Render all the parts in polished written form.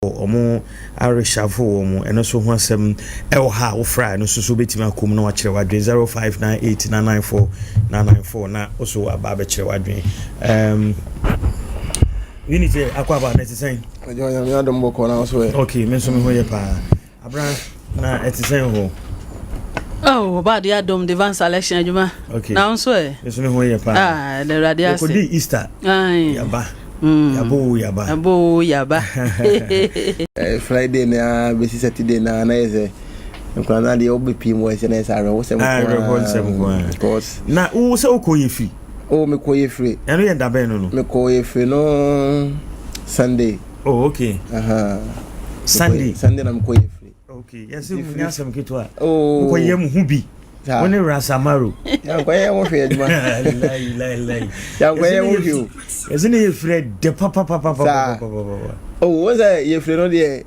omo areshafu omo eno so ho asem e wo ha wo fra no so betima akom na wa kire wadwen 0598994994 na oso aba be kire wadwen unity akwa ba na tisen ya dom boko na so okay me so me hoye pa abra na etisen ho oh bad ya dom the van selection adwuma okay na so me so me hoye pa the radius ko di Easter yaba yaba Friday na besi Saturday na eze nkwana de obepi mo ese na sare wo se mo because na wo se okoye fi me koye free eno ye ndabe no me koye free no Sunday okay Sunday na me koye free okay yes mu nya sam kitwa koye mu hubi Woni Rasamaro. Yankwaye wo hwe aduma. Lai. Yankwaye wo hwe. Ezini ye Fred de papa. Wo say ye Fred no de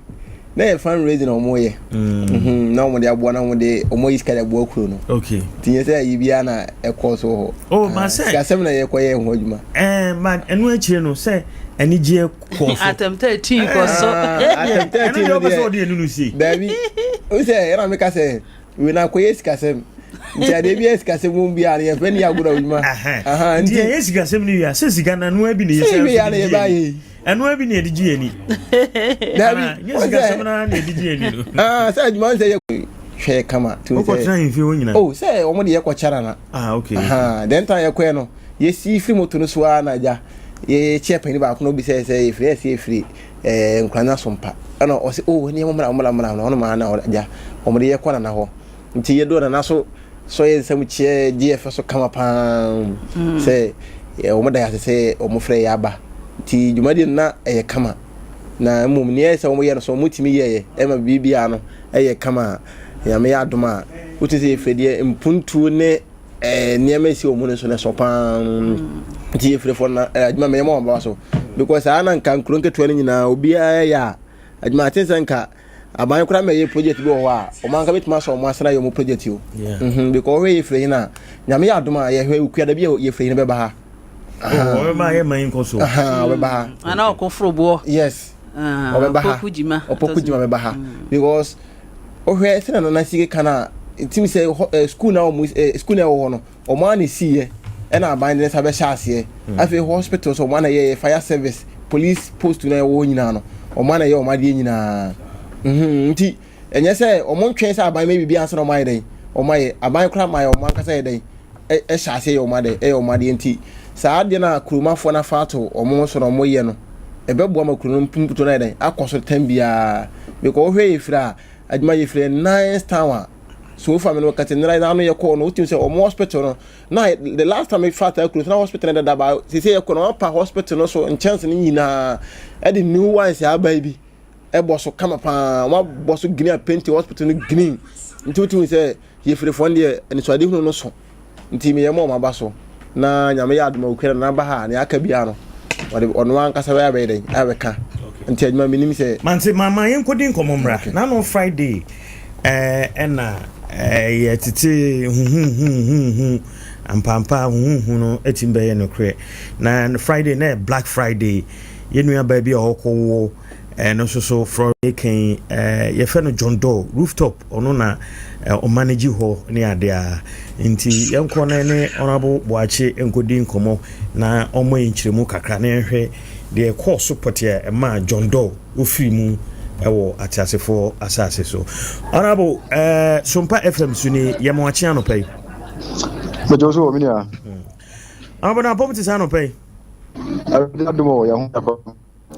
na ye fundraising omo ye. Na omo de aboa na omo de omo iska de aboa kuro no. Okay. Tinye say ye bia na ekoso ho. Oh, ma say. Kasem na ye kwaye ho aduma. Man, enu akire no say eni je ko so. Attempted tea ko so. Attempted tea no de enu si. Baby. O say era me ka say we na kwaye sikasem. Ntia de bia sikasem mu bia na fe ni agura aduma. Ntia ye sikasem ni ya se sigana no abi ni ye se. Bia na ye ba yi. Enu abi ni ediji eni. Dabi. Ye sikasem na ediji eni no. Say aduma say ye hwe kama tu say. O ko tran fi wonyina. Oh, say omo de ye ko chara na. Okay. Then time ye ko no. Ye si free moto no so na ja. Ye chepe ni ba ko no bi say free nkwana sompa. Ana o say oh ni mo mra no ma na ja. Omo de ye ko na ho. Nti ye do na so ye nsam chie GF so kama pam say omo da ya say omo frɛ ya ba nti dwumadi na kama na mum ne ye say omo ye no so mutimi ye ma bibia no kama ya me ya doma uti say frɛde mpuntu ne niam si omo ne so ne so pam nti ye frɛ fo na adwuma me ma ba so because ana nka nkuro nketo ne nyina obia ya adwuma atensanka aban kura me project bi ho a o man ka betima so mo asana yo mo project yo because we free na nyame ya adoma ye hwe ukua da bi ye free ne be ba ha o ma ye man ko so we ba ha ana ko frobo yes o be ba ha opokujima be ba ha because o hwe se na sike kana timi say school na school na wo no o ma na siye e na aban ne sa be sha ase afi hospital so mo na ye fire service police post na wo nyina no o ma na ye o ma de nyina nti enye say omo ntwen say aban me bibia ansa no mai den o mai aban kra mai o man ka say den sha say o ma den o ma den nti saa de na kurumafo na fato omo so no mo ye no ebebo ma kurun pumputo na den akoso tambia because hwe yefira aduma yefira 9 star so family no katenra na no ye ko no utim say omo hospital no na the last time I fat kurun na hospital na da ba say ye ko no pa hospital no so chance ni nyina e the new ones ya ba bi bosso kama pa wa bosso Guinea paint hospital no green nti say ye free fund de ni so ade hunu no so nti me ye mo ma ba so na nyame ya aduma ukere na ba ha ne aka bia no wode ono an kasa ba den abeka nti aduma minim say man say mama yen kodi nkomomra na no Friday na ye titi ampampa no etimbe ye no kre na Friday na Black Friday ye nua ba bia hokwo no so from making ye fe no John Doe rooftop ono na o manage ho ne ADEA nti yenko na ne honorable boache enkodi nkomo na omo yinchiremu kakra na hwe de course support ya ma John Doe ofiri mu ewo atiasefo asase so honorable Sompa FM suni ye mo achi anopai bejo so mi nia abona pomti sa anopai adumo ya hu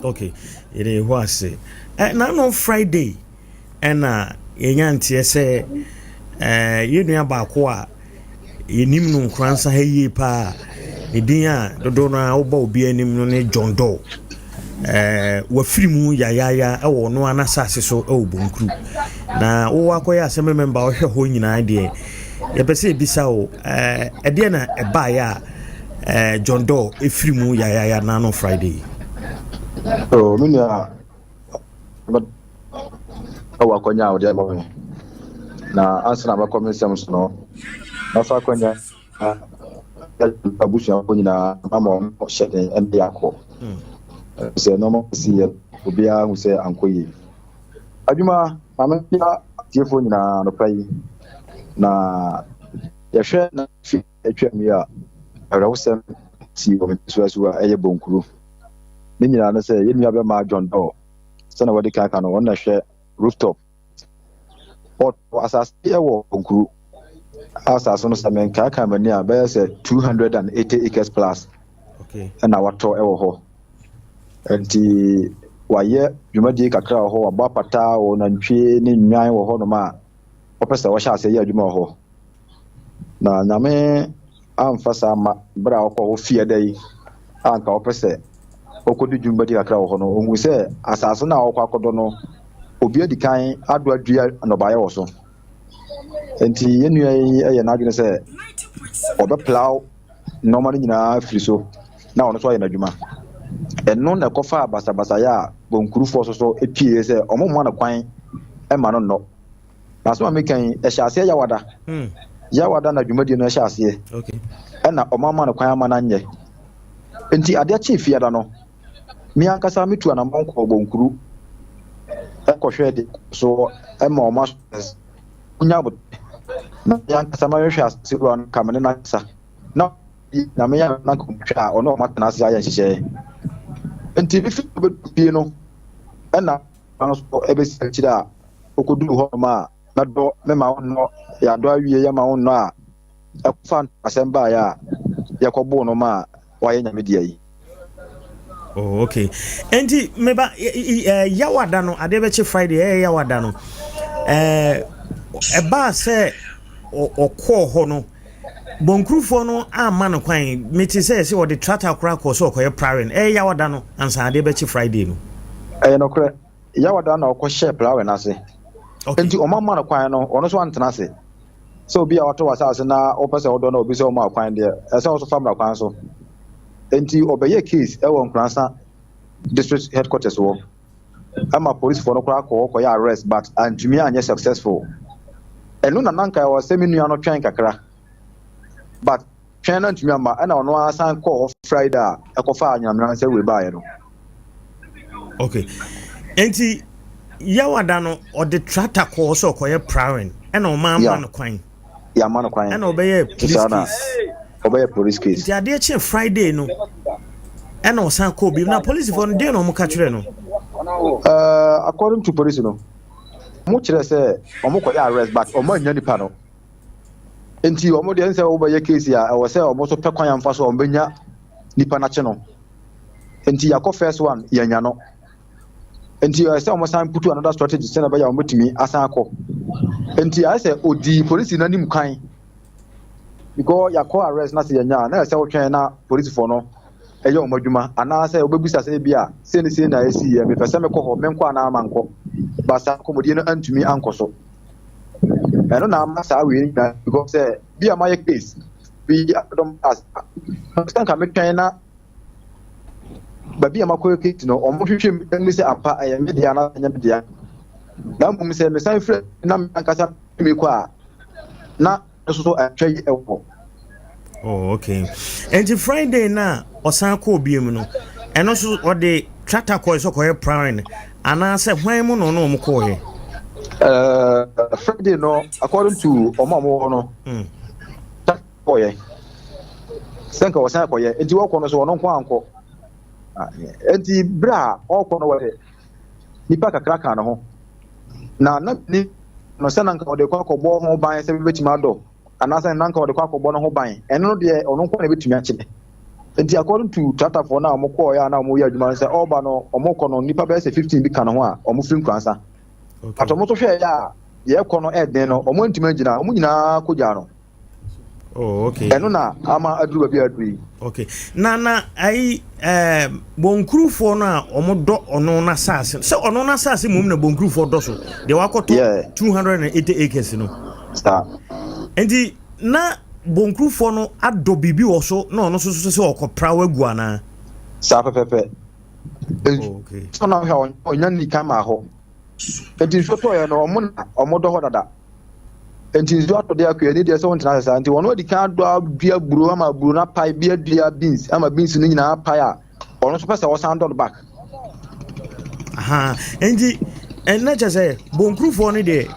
okay ire ho ase na no Friday na yenya ntie se yenua ba ko a yenim no nkransa ha yie pa edin a dodo na wo ba obi anim no ne John Doe wafirimu yayaya ewo no anasase so ewo bonkru na wo akoya asem member wo hwe ho nyina de ye pese ebisa o ede na eba ya John Doe efirimu yayaya na no Friday so minya but awa konya o de mo na answer ba commission so no na fa konya abusia ko nyina mama o shede NDA ko se no mo si obia hu say ankoyi adwuma mama pia tiefo nyina no pai na yehwe na fi atwam ya awrawosem ti o mesuasu a eye bonkuru ni nyina no say yenua be ma John Doe sana wadi kaka no wona hwe rooftop or asas ewo bonkuru asas no samen kaka mani a be say 280 acres plus okay na wato ewo ho enti waye dwumadi kakra ho aba pata wo nantwie ni nwan wo ho no ma opesa wo sha ase ye adwuma ho na nyame amfasa ma bra wo fie dai anka opesa okodu dwumadi kakra ho no ohu se asase na wo kwakodo no obi adikan ado adua no baye wo so enti yenua ye na adwene se obeplau normally nyina firi so na ono so ye na adwuma eno na kofa basabasa ya bonkuru fo so epie se omo na kwan e ma no na so amekan e hyase ya wada ya wada na dwumadi no hyase okay e na omama na kwan ama na nye enti ade chief ya da no mi ankasa mitu na monko bonkuru e ko hwede so e ma oma kunya bu na ya ankasa ma hwe hyase ro an kamene na sa na me ya na ko hwa ono ma tana ase ya hyehyɛ enti bi fi be no na so ebe sekira okodu ho ma na do me ma no ya do awie ya ma no a akfa asemba ya yakobo no ma waye nyame dia yi oh okay enti meba yawada no ade be che Friday yawada no eba se okọ ho no bonkrufo no ama no kwan meti se wo de tractor kra ko so okoye prawen yawada no ansa ade be che Friday no no kra yawada na okọ share prawen ase enti omama no kwan no ono so antena ase so bia wato wasase na opese odo na obi se o ma kwan de ese so famra kwan so enti obeye case ewo NKORANZA district headquarters wo ama police for no kra ko ya arrest but antumi anye successful enu na nanka wa seminu ano twen kakra but twen na antumi ama na ono asan ko Friday ekofa anyamran se we baaye no okay enti yawada no o de tractor ko so koye prawen na o ma no kwan ya ma no kwan na obeye police case obey police case ti ade che Friday no na o san ko bi na police for dey no mo ka kire no according to police no mo kire say omo ko arrest but omo anya nipa no enti omo de nse obey case ya o say omo so pekwan ya mfa so omo benya nipa na che no enti yakọ first one yanya no enti o say omo san put another strategy say na ba ya omo timi asan akọ enti I say odi police na nim kan because ya call arrest na se yanya na se wotwen na police for no eje omadwuma ana se obebusa se bia se ni se na esi ye me pese me ko ho me nkwa na amanko basa komodi no antumi ankoso eno na amasa we na because say bia my case bi don pass stand ka me twen na ba bia makoyo case no omo hwehwem mi se apa aye media na anya media na mo se me san frɛ na me ankasa me kwa na so atwa ewo oh okay and Friday na osan ko obiem no eno so o de tractor ko so ko e prawen ana se hwan mu no mo ko he Friday no according to omamo no ko ye senka osan ko ye enti wo ko no so ono kwa anko enti bra o ko no we nipa kakra kan no ho na ni no sananka o de kwa ko bo ho ban se betima do anasa nanka ode kwa akọbọ no ho ban eno de ono kwa na betumi akye enti according to tractor for na omokọ ya na omoya adwuma se oba no omokọ no nipa be se 15 bi kan ho a omofiri NKORANZA atomo to hwe ya ye kọ no eden no omo ntimi agina omo nyina koja no oh okay eno na ama aduru ba bi aduru okay na ai bonkrufo no a omo do ono na sase se ono na sase mum na bonkrufo do so de wakoto 280 acres no star enti na bonkrufo no ado bibi wo so na ono so se okopra wagu ana sa pepepe okay so na hwa onya ni kama ho enti so to ye no omo do ho dada enti so ato de akwa ni de so ntena sa enti wono di kan do abia buru ama buru na pai bia dua beans ama beans ni nyina pai a ono so pesa wo san do back aha enji na je say bonkrufo no de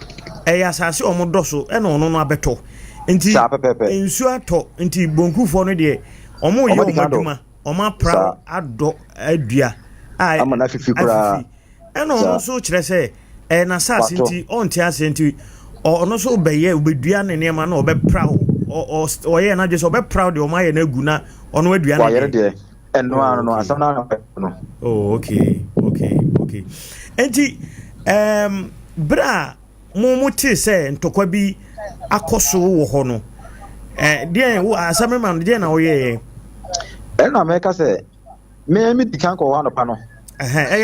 asase omodo so e no no abeto nti ensu ato nti bonkrufo no de omo ye omaduma omo pra ado adua amana fifi kura e no so kire say na sase nti onti ase nti ono so beye obedua ne nema na obepra o ye na je so obepra de o ma ye na gu na ono adua ne wayere de eno no asam na no oh okay enti bra muti se ntokwa bi akoso wo ho no de wo asam man de na wo ye na me ka se me di kan ko wa no pa no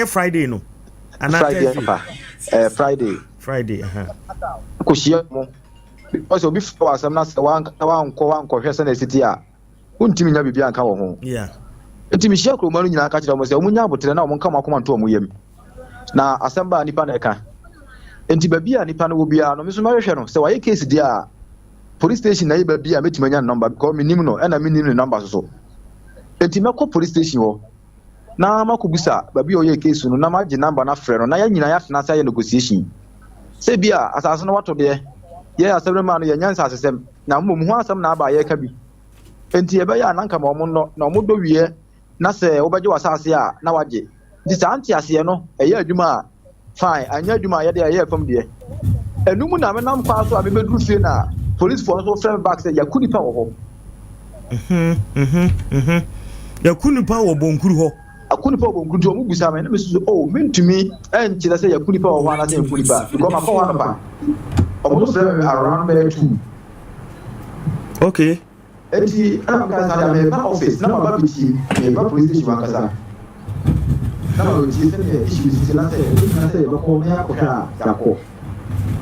Friday no ana Friday ko shia mo because obi fo asam na se wan hwe se na city a untimi nya bibia nka wo ho yeah ntimi shia kro manu nyina ka kire mo se omunya abotere na omunka makoma nto omuyem na asam ba nipa na eka enti babia nipa no wo bia no meso mahwehwe no se waye case dia police station na ye babia metimanya number because minim no na minim ne number so enti meko police station wo na makobusa babia oye case no na maji number na frɛ no na ya nyina ya tena say negotiation se bia asase no wato de ye asem ma no ye nyansa asesem na mmom ho asem na aba ye ka bi enti ye be ya nanka ma omo no na omo do wie na se wo beje wasase a na waje di santi ase no eye adwuma fine anya adwuma ye de ye fam de enum na me nam kwa so a me bedru fie na police for so frame back say yakuni pa wo ho yakuni pa wo bonkuru ho akuni pa wo bonkuru omo busa me na me so oh mentumi enchira say yakuni pa wo ho na say yakuni pa because ma fa wa no pa omo frame around there 2 okay eti ana ka sa me ba office na ba biti me ba police station akasa na ba biti se ne issue na say ba ko me akota yakọ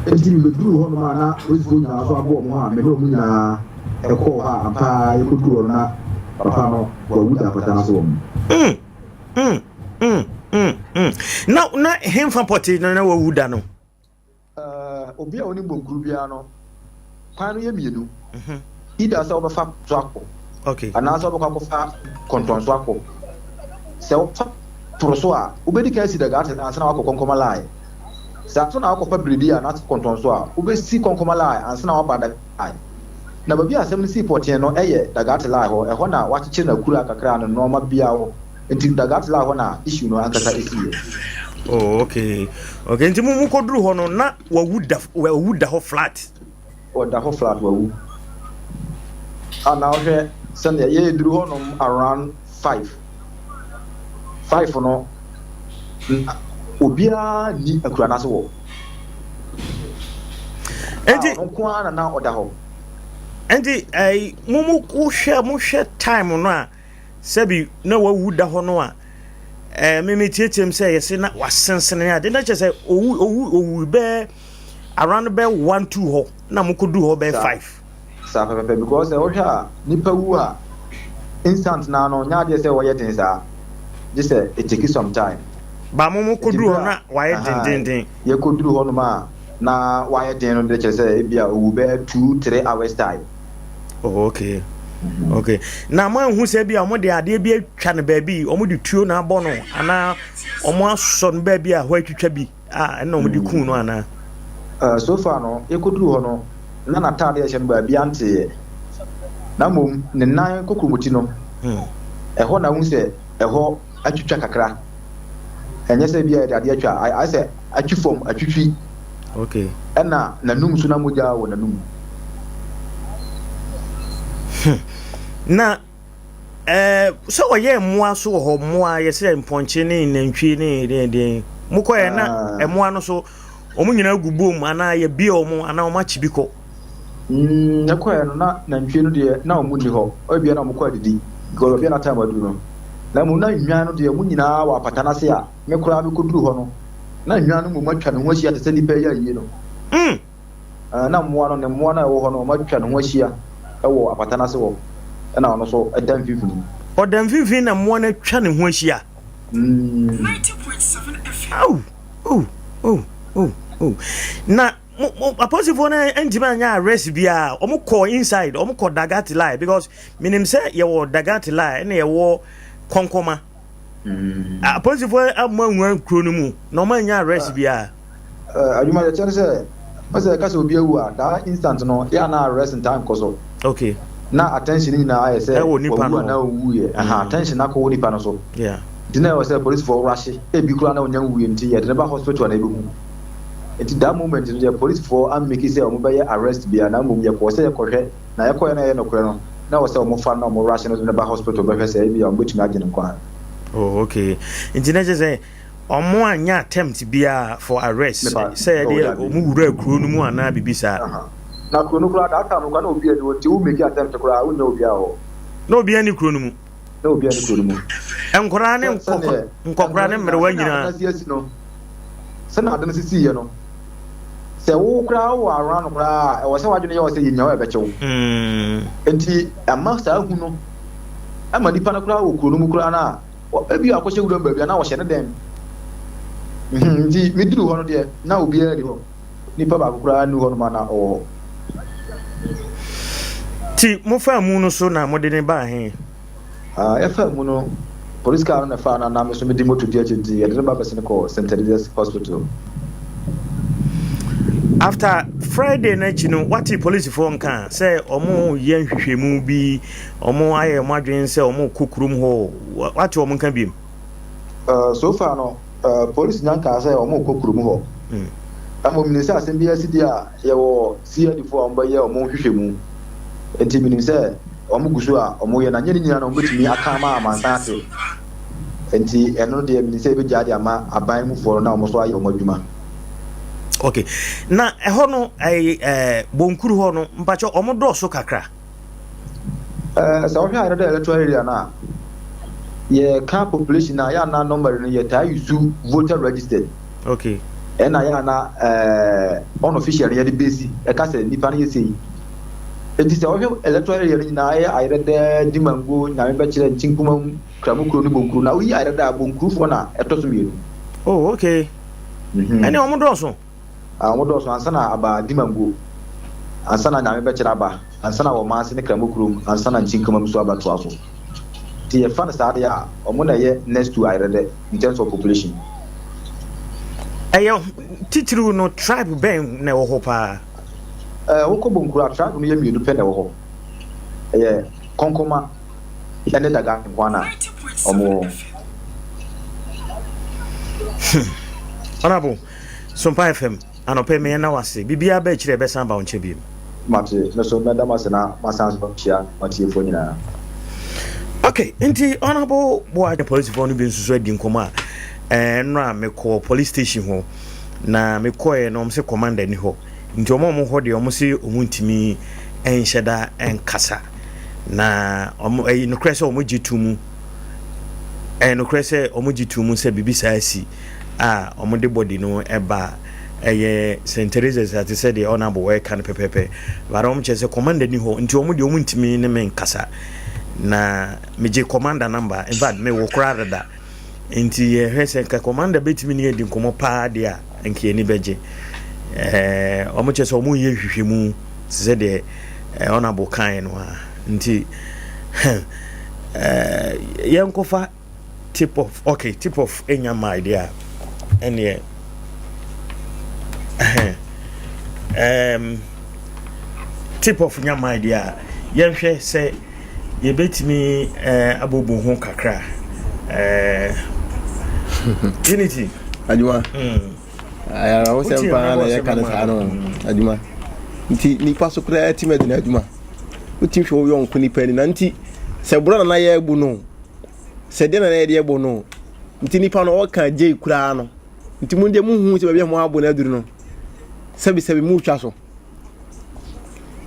eti me duru ho no ma na ozigo nya so abo mo ha me no mu nya eko ha ampa ekodu na papa no wa wuda pata so na hemfa poti na wa wuda no obi a oni bonkuru bia no kwanu ye mienu ida sa obafa twako okay ana sa obakwa fa konton so akọ se ofa proso a obedi ka si daga atena na akọ konkoma lai sa so na akọ fa bredi a na konton so a obesi konkoma lai ansa na wabada ai na babi asem ni seaport no eye daga atela ho eho na wachiche na kura kakra no no ma bia ho enti daga atela ho na issue no ankasa esiye oh okay enti mu koduru ho no na wa wuda ho flat da ho flat wa wu ana ohe send ye duru ho no around 5 no obia ni akura na so wo enti nko ana na oda ho enti mu hwe time no a sabi na wa wuda ho no a me tietiem say yesi na wasensene ya de na che say owu be around be 1-2 ho na mukodu ho be 5 sa pepe because o hwa nipa wu a instant na no nya de say wo yeten sa this it take some time ba mu kodu ho na wa ye den ye koduru ho no ma na wa ye den no de che say bia owu be 2-3 hours time oh okay okay na mo hu se bia mo de ade bia twa ne ba bi o mo de tuo na abo no ana o mo aso no ba bi a ho atwitwa bi na o mo de kun no ana so far no ye koduru ho no na tade ye chen ba bi ante na mom ne nan kokromoti no eho na hu se eho atwitwa kakra enye se bia de ade atwa I say atwifom atwitwi okay na nanum so na moja wo nanum na so oye moa so ho moa ye se mponche ne nantwi ne den mukoye na moa no so omu nyina gubom ana ye bia omu ana o machi biko nakoye no na nantwi no de na omu ni ho obia na mukwa didi go bia na time adu no na mu na nwa no de mu nyina wa patana se a me kura me koduru ho no na nwa no mu matwa no ho hia te se nipa ya yie no na moa no ne moa na wo ho no matwa no ho hia ewo apatana se wo na ono so edan fifini odan fifini na mo na twa ne ho ahia 90.7 FM na apostle na enjima nya arrest bia omo call inside omo call dagati lie because minim say ye wo dagati lie na ye wo konkoma Police for among Kronumu, no man ya arrest bia. You might tell say, as a castle be that instant no, ya na arrest in time koso. Okay. Na attention in I say, attention na ko ni pa no so. Yeah. Dinner was a police for rush, e bi kura na onyan wu enti ye never hospital na e be. At that moment, the police for and make say omo arrest bia na mum ye ko say ye na ye ko na ye no kure no. Na was say omo fa na omo rush no never hospital be say bia omo betumi agye no kwa. Oh, okay. Engineer say omo anya attempt bia for arrest. Say dey omo wura kuro no mu ana bibisa. Na kuro no kura that time no obi e do ti wo make attempt kura wo nya obi a ho. No obi ani kuro no mu. Na obi ani kuro no mu. Enkora ne nkokora ne mrewa nyina. Say na adem sisi ye no. Say wo kura wo around kura e wo say wadwene ye wo say yinya e be chewo. Enti amaster ahu no. Ama nipa na kura wo kuro no mu kura na ebi akɔhyɛ wura baabi na wɔhyɛ ne dem. Nti meduru hɔ no de na obi a di hɔ. Nipa ba kura nu hɔ no ma na ɔwɔ. Ti mo fa mu no so na mo de ne ba he. E fa mu no police car na fa na me so me di moto di agenti e de ba person ko St. Elizabeth Hospital. After Friday night, you know what the police phone can say, omo yen hwehwemu bi, omo aye madwen say omo kukurum ho. What omo can be? So far no, police nyanka say omo kukurum ho. Amo minister asem bi asidi a ye wo CD for omo ye omo hwehwemu. Enti minister omo gusu a omo ye na nyeni nyina na omo betimi aka ma amansa ase. Enti eno de minister be jade ama aban mu for na omo so aye omo adwuma. Okay. Na eho no bonkuru ho no mpacho omodo so kakra. So we are the electoral area na. Ye car population na ya na number no ye ta use voter registered. Okay. E na ya na unofficial ye the base e ka se nipa na ye sei. Enti se we electoral area na ye ayre de dimango na me be kire ntinkuma kramukuro ni bonkuru na we ayre da bonkuru fo na etoso mienu. Oh, okay. Ene omodo so amodo so ansana aba dimango ansana na me be kira aba ansana wo ma ase ne kramukuru ansana ntinkuma so aba to afo ti ye fan sa ya omo na ye next to irede in terms of population ayo titru no tribe ben na wo ho pa wo ko bonkuru tribe no ye mienu pe na wo ho konkoma ene daga kwana omo Honorable Sompa FM anope me na wase bibia ba kire be san ba onche bi mate no so madam asena masan so chia mate fo nyina. Okay, nti honorable boy the police for no bi nsusu adi nkoma no me call police station ho na me call e no me se commander ni ho nti omo ho de omo se omuntimi enhyeda enkasa na omo no krese omo gitumu no krese omo gitumu se bibisa asi omo de body no eba St. Teresa's as I said the honorable way can pepepe but omo chese commander ni ho nti omo de omuntimi ne men kasa na meje commander number in fact me wo kra da nti hwese ka commander betimi ni edi nkomo pa dia enke ni beje omo chese omo ye hwehwemu se de honorable kan no nti yankofa tip of enya my idea and tip of nya my idea yenhwe say ye betimi abobu ho kakra unity aduma aya wo se mpa na ye kan sa no aduma nti nipa so kra time de na aduma utim hwe wo yonko nipa ni na nti se bro na ye egbu no se de na ye de egbu no nti nipa no o kan je kura no nti mu de mu hu se ba bia mo abo na aduru no sebi mu twa so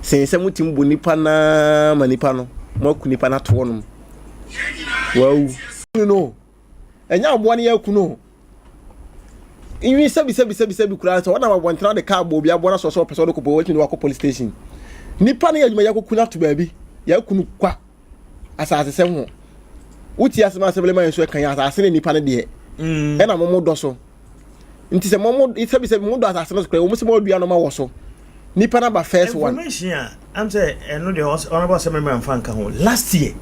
se mutim bu nipa na ma nipa no mo ku nipa na to no wow no enya abo ne yaku no inwi sebi kura so na ma bontra de car bo bia bo na so person do ko bo wati no ko police station nipa na yaduma yaku na to baabi yaku nu kwa asase se ho uti asema sebele man so kan asase ne nipa ne de e na mo do so nti se mo sebi mo do asase no kura o mo se mo dua no ma wo so nipa na ba first one information am say no the honorable assembly man fan kan ho last year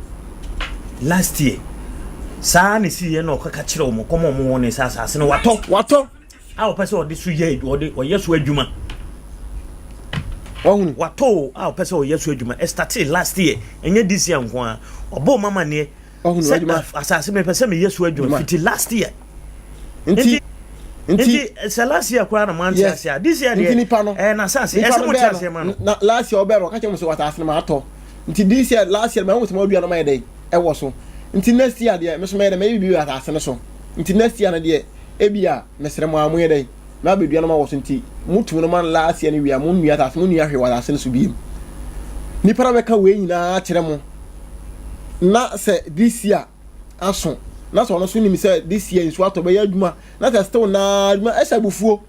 saa ne si ye no kaka kire o mo komo mo won ne saa asase no wato a o pese o de so ye o ye so adwuma ohun wato a o pese o ye so adwuma started last year enye this year nko a obo mama ne ohun adwuma asase me pese me ye so adwuma fiti last year nti last year kwa na man tia this year na asase ese mo tia se man na last year obero ka che mo so asase ma ato nti this year last year ma mo mo bia no ma dey e wo so nti next year dey me so ma dey ma bi asase no so nti next year na dey ebia mesere mo amu dey na bedua no ma wo so nti mutu no man last year ni wi amu nua asase mo nua hwe wa asase no so bi ni para be ka we nyina kire mo na se this year aso na so no so ni mi say this year nso ato be ya adwuma na se still na adwuma esabufuo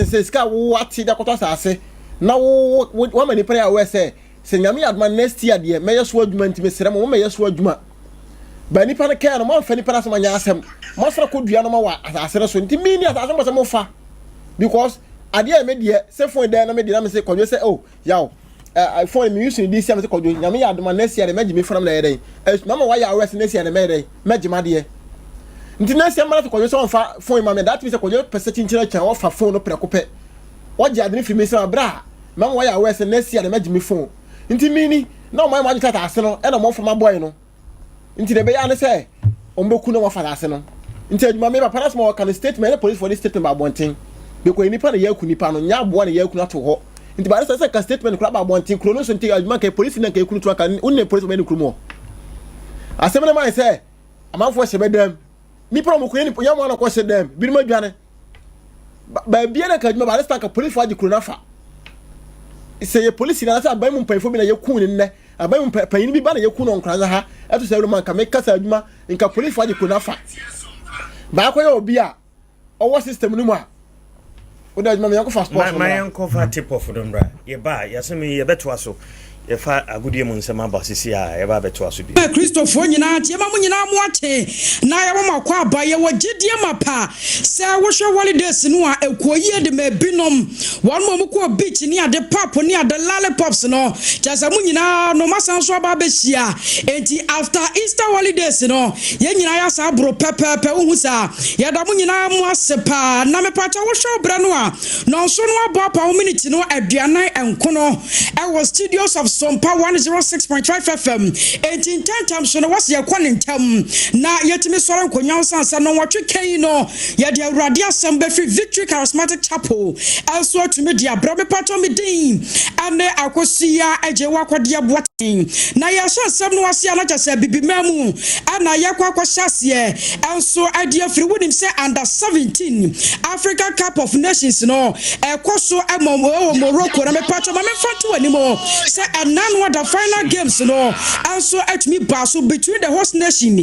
se ska wo ati da koto asase na wo mani prayer we say se nyame adwuma next year de me yeso adwuma nti mesere mo me yeso adwuma ba ni pa na ka no mo fa ni pa na so manya asem mo sra ko dua no ma wa asase so nti mi ni asase mo se mo fa because ade me de se phone de na me de na me say kodwe say oh yaw iPhone me using this year me say kodwe nyame adwuma next year de me me from na ye dey mama wa ya west next year de me dey me jima de nti next year mara to kodwe so fa phone ma me that means kodwe pese chinchira chan o fa phone no preko pe o je ade ni fi me say bra mama wa ya west next year de me jimi phone nti mini na o ma ma jita ase no e na mo fa boy no nti de be ya ne say o mbeku na mo fa ase no nti adwuma me ba paras mo kan statement police for this statement ba bonten be ko nipa na yaku nipa no nya abo na yaku na to ho nti ba say ka statement kura ba bonten kuro no so nti adwuma ka police na ka yaku to aka unne police me ni kuro mo asem na man say amanfo hye bedam nipa mo ko ni ya mo na ko hye dem bi ma dwane ba bia na ka adwuma ba say ka police for kuro na fa say police na say abai mu mpafo bi na yaku ni nne abai mu panyin bi ba na yaku no nkranza ha eto say man ka me kasa adwuma nka police for kuro na fa ba ko ya obi a owo system ni mu a o da adwuma me yanko fast pass my yanko fa tip of them bra ye ba yasemi ye beto aso ye fa agudie mu nsema ba sisi a ye ba beto aso bi Christopher nyina tie ma mu nyina mu ate na ye ma kwa ba ye wagidie mapa se wo hwe holidays no a ekoyi de ma binom won mo ko beach ni ade pop ni ade lollipops no jasa mu nyina no masan so ba behia enti after Easter holidays no ye nyina ya sa bro pepepe hu sa ye da mu nyina mu asepa na me pacha wo hwe bra no a no so no abo pa minute no aduanan enkono e was studios of SOMPA 106.5 FM 18 times so no was ye kwanintam na yetimi soro nkonyan sansa no watwe kai no ye de awurade asem be free Victory Charismatic Chapel also to me dia bra me pato me din ane akosia eje wakwade aboaten na ye so asem no wase ana chase bibimamu ana ye kwakwashase also idea free wonim say under 17 Africa Cup of Nations no ekoso Morocco na me pato ma me fatu animo say none of the final games no also at me basso between the host nation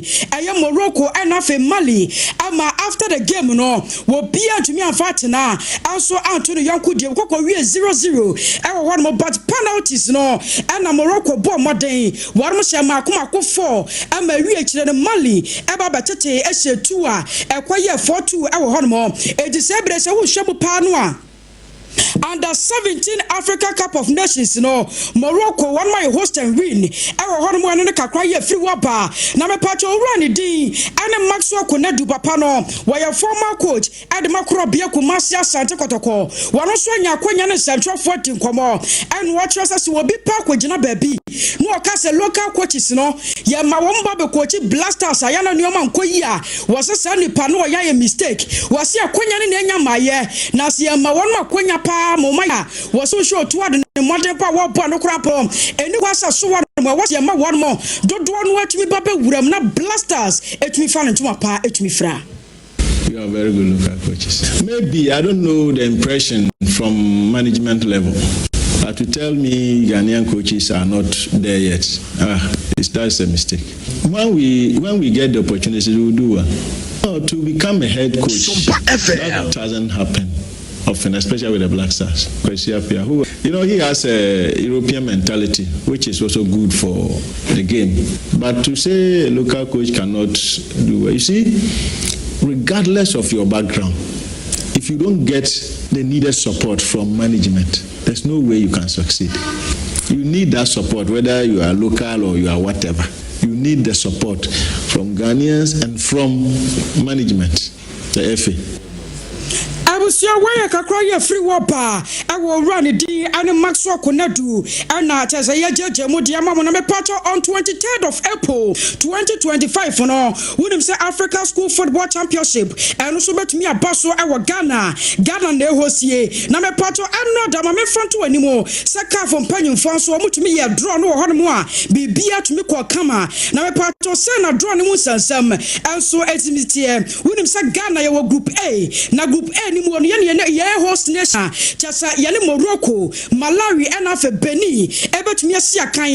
Morocco and Mali ama after the game no will be to me and fatina also Anthony Yanku de koko we 0-0 one more but penalties no and Morocco bo modern one mo share makoma 4 ama we kire the Mali eba betete e she 2 a ekwaye 4-2 e wo hono e di sebre se wo hwemu pa no a under 17 Africa Cup of Nations no Morocco one my host and win ewo hono mo ne kakra ye free waba na me pacho run din ane Maxwell Konadu papa no were former coach ade makro bia Kumasi Asante Kotoko wano so anya akonya ne central 14 komo and watch us will be park wagina baby no okase local coaches no ye ma wo mba be coach Blasters ayana nyoma nkoyi a wose sa nipa no ya mistake wase akonya ne nya maye na se ma won akonya pa momaya waso show toward the modern power bo no krapo eni wasa so wa mo wase ma won mo dodo no atumi babe wuram na Blasters etumi fa ntuma pa etumi fra. You are very good local coaches. Maybe I don't know the impression from management level. But to tell me Ghanaian coaches are not there yet, that's a mistake. When we get the opportunity, we will do one. To become a head coach, that doesn't happen often, especially with the Black Stars. Who, he has a European mentality, which is also good for the game. But to say a local coach cannot do it, you see, regardless of your background, if you don't get the needed support from management, there's no way you can succeed. You need that support, whether you are local or you are whatever. you need the support from Ghanaians and from management, the FA. Abusia waya kakra ye free wapa awo run di ane Maxwell Konadu ana tese ye jeje mu dia mamo na me pato on 23rd of April 2025 no wonim say Africa School Football Championship eno so betumi abaso awo Ghana na hosie na me pato eno da ma me fronto animo saka from panyimfo so mutumi ye draw no ho no a bibia tumi kwa kama na me pato say na draw no mu sansam enso etimitie wonim say Ghana ye wo group A na group A ni ye host nation chasa yele Morocco Malawi and afa Benin ebetumi asia kan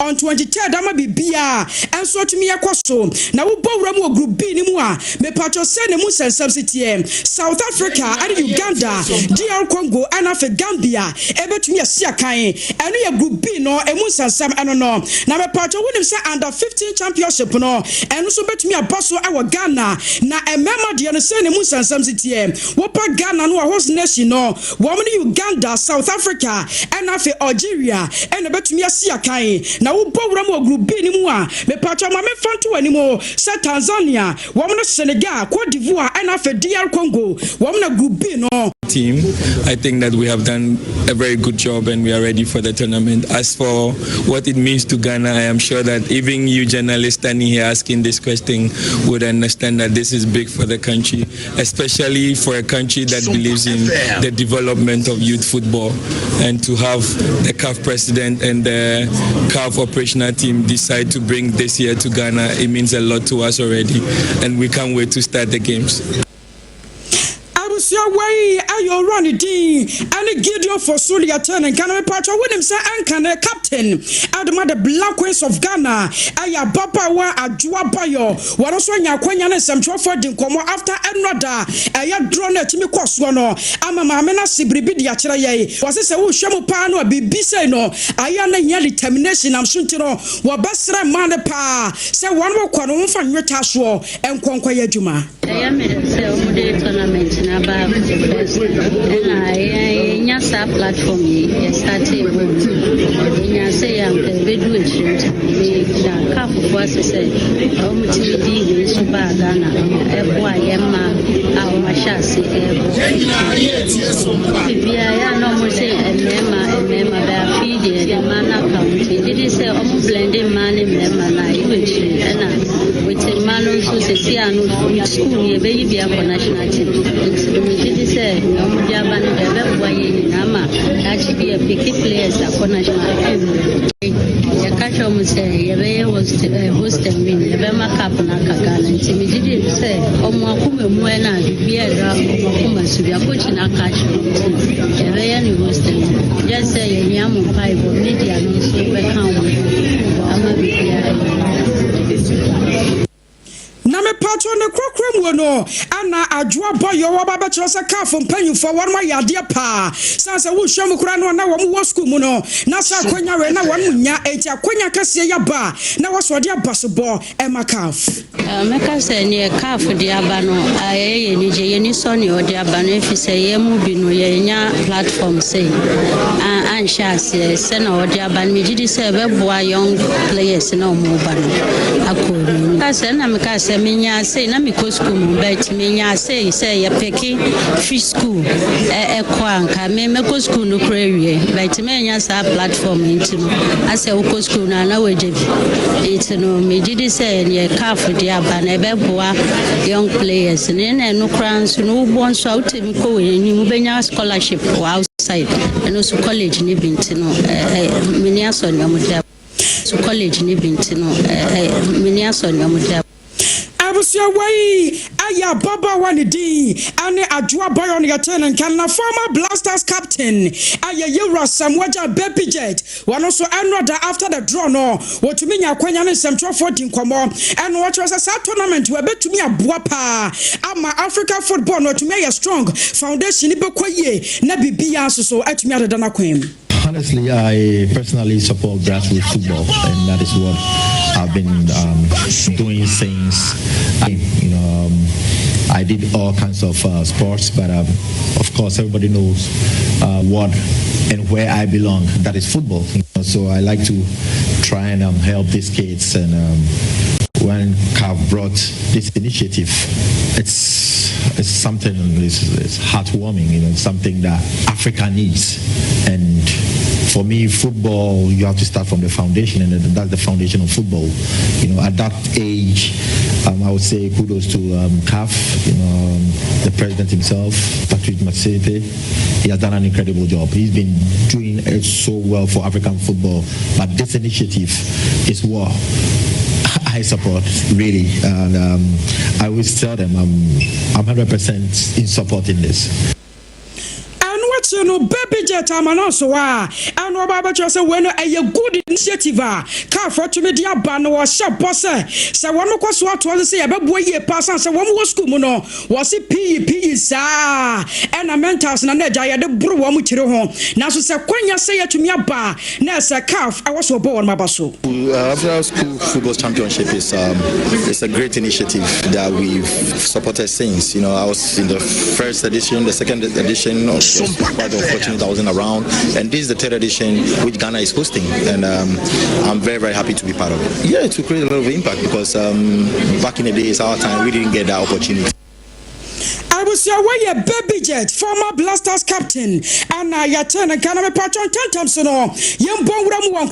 on 23rd ama bibia enso tumi yakoso na wo bowura mu group B ni mu a me patcho say ne mu sensam sitie South Africa and Uganda DR Congo and afa Gambia ebetumi asia kan eno ye group B no emu sensam eno no na me patcho wonim say under 15 championship no eno so betumi abaso awo Ghana na emema de no say ne mu sensam sitie wo pa Ghana no host nation no woman Uganda South Africa and afi Algeria and betumi asia kan na wo bowura mo group B ni mu a me patcho ma me fanto animo say Tanzania woman Senegal Cote d'Ivoire and afi DR Congo woman group B no team. I think that we have done a very good job and we are ready for the tournament. As for what it means to Ghana, I am sure that even you journalists standing here asking this question would understand that this is big for the country, especially for a country that believes in the development of youth football. And to have the CAF president and the CAF operational team decide to bring this year to Ghana, it means a lot to us already, and we can't wait to start the games. Your way, ayo run di and Gideon for Sulia turn and Ghana patch with him say Ankane captain Adama the Black Queens of Ghana aya Papa wa Adwa Bayo wano so nya kwanya na semtwo for din komo after another aya drone atimi kwaso no ama maame na sibribi di akere ye wase se wo hwemu pa no bibi say no aya na nya determination am suntiro wo basra man pa say wano kwa no mfa nweta so enkonkwa ya adwuma aya me say o de tournament na ba and I platform ye started when say I'm video CAF was say TV so bad Ghana our machasi yeah no more say emma ba feed the man account did say blending money member na and with a man also say anu school ye be bia for national team we say no more jaban be boy nama that be a big players for national team ya kacho mu say ye be host and win ye be makap na Ghana team did say omo akume mu na bia ra akuma su bia coach na kacho ye be ya ni host just say ye nyamu pai bo media no so be kan ama bia na me patcho ne krokrem no ana adwoa boyo wa ba betro se CAF mpanyufo won ma yade pa sanse wo hwem kura no na wo mo school mu no na sa akonya we na won nya enti akonya kase ya ba na wo so de abasobo e ma CAF me ka se ne CAF de aba no ayeye ni je ye ni so ne o de aba no efi se ye mu bi no ye nya platform say an sha se na o de aba me gidi se be boa young players na o mo ba no akori ka se na me ka se minya say na me ko school mu bet minya say ya peki free school kwanka me ko school no prawie bet minya sa platform intino ase ko school na wajebi intino me did say ne CAF dia ba na be boa young players ne na no krans no bon so outemi ko we ni mu benya scholarship outside and also college ni bintino minya so nyamudia so college ni bintino minya so nyamudia abusia wai aya baba wani di ane adwoa boyo ne yeten kan na former Blasters captain aya Yura Samwaja baby jet wano so another after the draw no wotumi nya kwanya ne semtwo for din komo and what was a tournament we betumi aboa pa ama Africa football no tumi ya strong foundation ni bekoye na bibia so atumi adada na kwem. Honestly, I personally support grassroots football, and that is what I've been doing since. I did all kinds of sports, but of course, everybody knows what and where I belong, that is football. So I like to try and help these kids. And when CAF brought this initiative, it's something it's heartwarming. It's something that Africa needs. And for me, football, you have to start from the foundation, and that's the foundation of football. At that age, I would say kudos to CAF, the president himself, Patrick Matsete. He has done an incredible job. He's been doing it so well for African football. But this initiative is what I support, really. And I always tell them I'm 100% in supporting this. No baby jet amanoso and Robert Jose when a good initiative car for to media ban or shop boss so one was what was say about boy pass and so one was kumuno was it PEP sa and a mentals na neja the brew one with your home now so say kwanya say to me aba na say calf I was so born my basso. After school football championship is it's a great initiative that we've supported since. I was in the first edition, the second edition of quite 14,000 around, and this is the third edition which Ghana is hosting, and I'm very, very happy to be part of it. Yeah, to create a lot of impact, because back in the days, our time, we didn't get that opportunity. I was your way a baby jet, former Blasters captain, and I attend a Ghana patron 10 times no. Young Bongram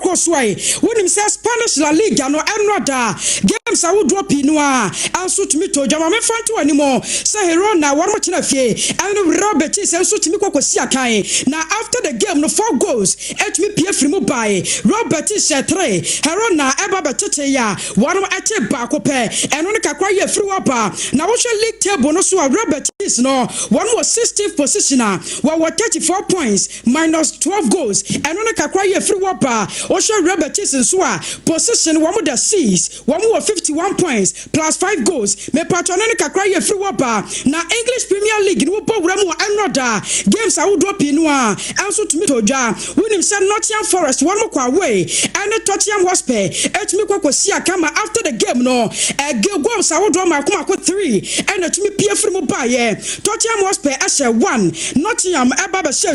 crossway. When him says Spanish La Liga no another games I would drop in noir and suit me to Jamame Fanto anymore. Say Herona, one much in a fee, and Robert is and suit me Siakai. Now after the game, no 4 goals, HMPF remove by Robert is a 3, Herona, Eba Teteya, one at a back and on a Kakwaya through up. Now what's your league table? No, so Robert is no one was 16th positioner, while 34 points minus 12 goals, and on a Kakwaya through up. Also, Robert is in Swa position one with the C's, one more 51 points plus 5 goals. Me patronen Kakwaya through up. Now English Premier League, no program another games I would drop in one. Also to me to Ja, William said Nottingham Forest one more away, and the Tottenham Hotspur. Etmiko Sia Kama after the game no, a goals I would draw my 3 and a to me PF from Baye. Tottenham Hotspur as 1, Nottingham Ababa 2,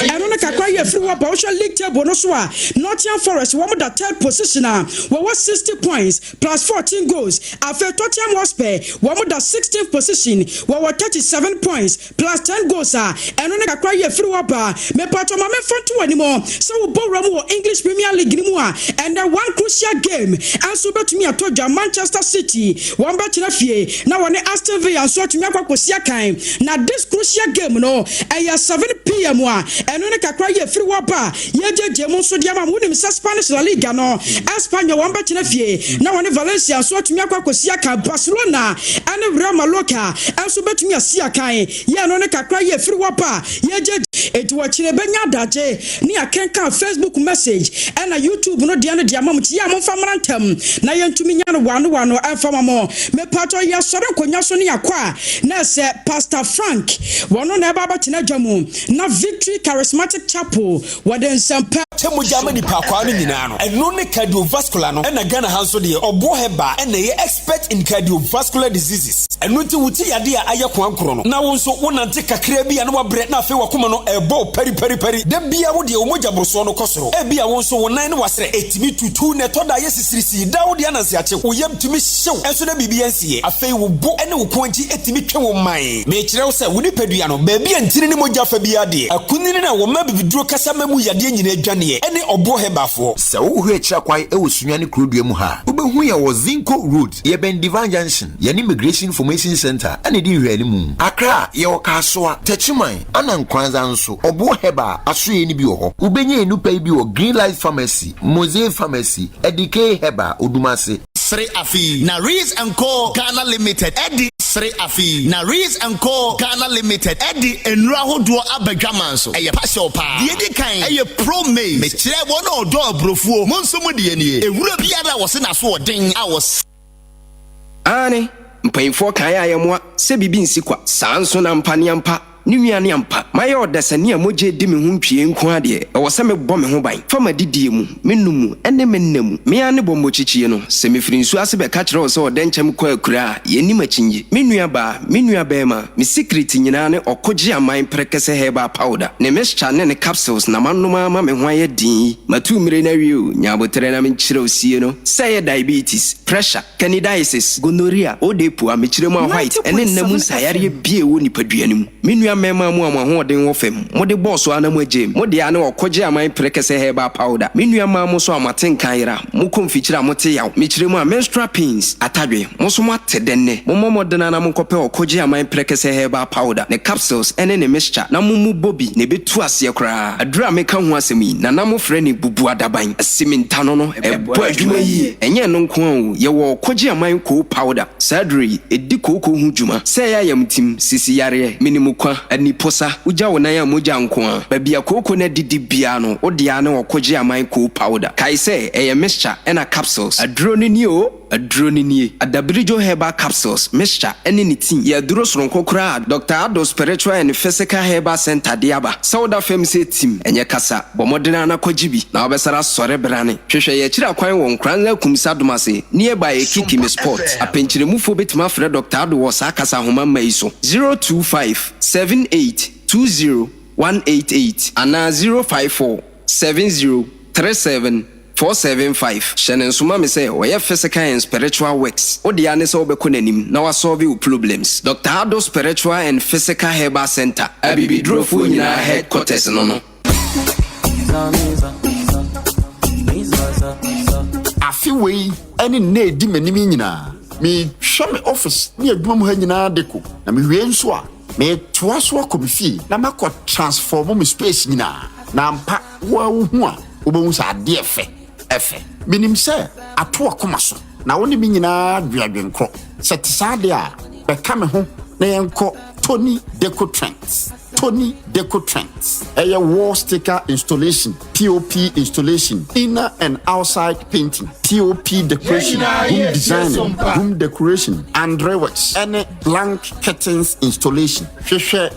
and on a Kakwaya through up also league table no swa. Nottingham Forest one with the 3rd positioner, was 60 points plus 14 goals. After Tottenham Hotspur one with the 16th position, was 37 points plus 10 goals. And on a Kakwaya through up, me patro mame fanto anymore. So Boramu English Premier League anymore, and then one crucial game. And so bet me at Manchester City, one bet in a fee. Now on the Aston Villa and so to me now this crucial game no, 7 p.m. and on a Kakwaya through up, Yaja so Diama Munim Spanish La Liga no, Espanya one bet in a fee. Now on the Valencia so to me Barcelona and Rama Loca, and so bet me a Siakai, Yanona Kakwaya through up, Yaja. It was Chilebenya Daje, near Kenka Facebook message, and a YouTube no Diana Diamam Tiamo Famarantem, Nayan to Miano 1 or Alphamamo, me pato ya Soroko Nasoni Aqua, Nase Pastor Frank, one on Ababa Tinajamu, na Victory Charismatic Chapel, Waden Sampa. Temu Germany Pakwani Ninano, and no cardiovascular, and a Ghana Hansodi or Boheba, and they expert in cardiovascular diseases. And no to ADEA AKYE ABIA. Now also one and take a crebi and one bread na fewa kumano a bow peri. The beer would the Omoja Brosono Coso. Ebia also 9 was 8 to 2 netoda yes Daudiana Siache, who yam to me show, and so the BBNC, a fay will bo and will point 8 to mine. Nature say Winipediano, baby and Tinimoja Fabiadi, a Kunina will maybe draw Casamamu Yadin Jani, any Oboheba for. So who Chakwai Eusuniani Krudiamuha, Ubehuya was Zinco Road, Yeben Divine Junction, Yan Immigration Information Center, and it didn't really moon. Accra, your Kaswa, Techumai, Anan Kwanzanso, Oboheba, Asui Nibio, Ubenye Nupebi, Green Light Pharmacy, Mosaic Pharmacy, Edike Heba, Udumase. Sre Afi, Naris and Co. Ghana Limited, Eddie Sre Afi, Naris and Co. Ghana Limited, Eddie and Raho Dua Abegamanso, a passion pa, the Eddie kind, a pro may, Mechre one or door brofu, Monsomodiani, a Rubiada was in a sword ding hours. Annie, paying for Kaya Yamwa, Sebi Bin Sikwa, Sanson and Panyampa, Numianiampa. mayo dasani amoje di me ho ntwie nko ade e wo se me bɔ me ho ban fa madidie mu menumu ene mennamu me ane bɔ mochichie no se me firi nsu ase be ka kire wo se odenkyem kwa akura ye ni machinye me nua ba ma me secret nyina ne okoje aman prekese herbal powder ne mixture ne capsules na manoma ma me ho aye din matu mire na wiu nyabotere na me kire osie no say diabetes pressure candidiasis gonorrhea odepu a me kire mu white ene nnamu sayare bie wo nipaduane mu me nua mema mu ho oden wo fam mo de boss anamu agem mo de ane okoje aman prekese herbal powder me nua ma mo so amaten kanira mo konfikira mo te yaw me kire mu a menstrual pains atadwe mo so mo atedenne mo modena na mo kope okoje aman prekese herbal powder ne capsules ene ne mixture na mumu bobi ne betu ase kra adura meka ho asemi na na mo frɛ ne bubu adaban asiminta no ebo adwuma yi enye no nko an ye wo okoje aman ko powder surgery edi koko hu dwuma sɛ ya yamtim sisi yare minimukwa aniposa uja wona ya moja nko an ba bia koko na didi bia no odia ne okoje aman ko powder kai sɛ eye mixture ena capsules aduro ne ni o adabirijo herbal capsules mixture ene ni tin ya duro soronko kra Dr. Ado Spiritual and Physical Herbal Center diaba Sauda Femse team enye kasa bomodena na kwajibi na obesara sore brane hwehwe ye kira kwan won kranza kumsa domase nearby Ekiki Sport apenchire mufo betima frɛ Dr. Ado wo sa kasa homa mai so 02578201188 ana 0547037 Shannon Suma me say we physical and spiritual works. Odi ane so be konanim na wa solve your problems. Dr. Ado Spiritual and Physical Herbal Center. Abibi Drofo nyina headquarters no. Afi we any na di manim nyina. Me hwe me office ne adwuma mu ha nyina deko. Na me hwe nso a me toa so akobifi na makɔ transform me space nyina. Na ampa wa hu a obohu sa ade efe minim se ato akoma so na woni bi nyina dwadwenkro se tisade a be ka me ho na yenko Tony Deco Trends a wall sticker installation, POP installation, inner and outside painting, POP decoration, room design, room decoration, and reworks, and blank curtains installation.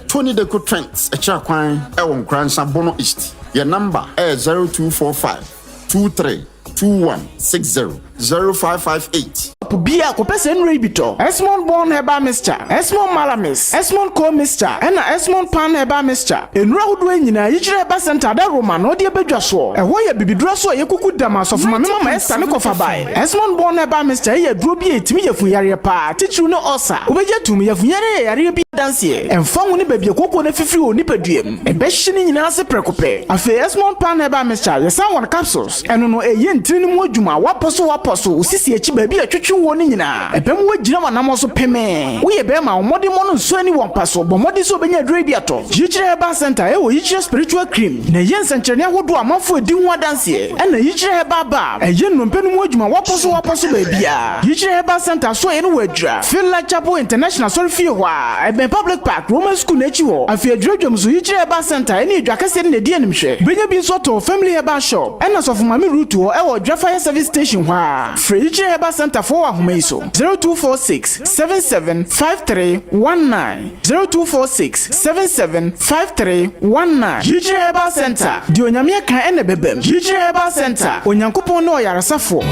Tony Deco Trends a chakwan NKORANZA Bono East. Your number is 0245 232160 0558. Bia ko pesen rebito Esmond Born Herbal Mixture, Esmond Malamis, Esmond Co Mixture, and Esmond Pan Herbal Mixture. Enra hudu nyina yigire Herbal Center da Roma no de bedwa so. Eho ye bibiduro so ye kuku dama so fuma me mama Esther me kofa bai. Esmond Born Herbal Mixture ye duro bi etimi ye funyare pa. Tichiru no osa. Obeje tum ye funyare yare bi dansie. Emfa woni bebie koko na fifiri oni paduem. Ebe hye nyina se prekope. Afi Esmond Pan Herbal Mixture ye san one capsules. Eno no eye ntiri mu adwuma waposo usisi echi baabi atwetwe wo ni nyina ebem wo gina manam so peme wo ye be ma omode mo no nso ani won paso bomode so benya adure bi ato Yichire Herbal Center e wo Yichire Spiritual Cream na ye nsenkyerene ahodo amafo edi ho adanse e na Yichire Herbal Bar e ye nnompenu mu adwuma waposo baabi a Yichire Herbal Center so ye no wadura Filla Chapel International Sorry Fie ho a e Public Park Roman School na echi ho afi adurudwam so Yichire Herbal Center e na edwakase ne de animhwe benya bi so to Family Herbal Shop e na so fomame route ho e wo Fire Service Station ho a Yichire Herbal Center for Ahumeiso 0246 775319 0246 775319 Yichire Herbal Center di onyame kan ene bebem Yichire Herbal Center onyankopon no yaresafo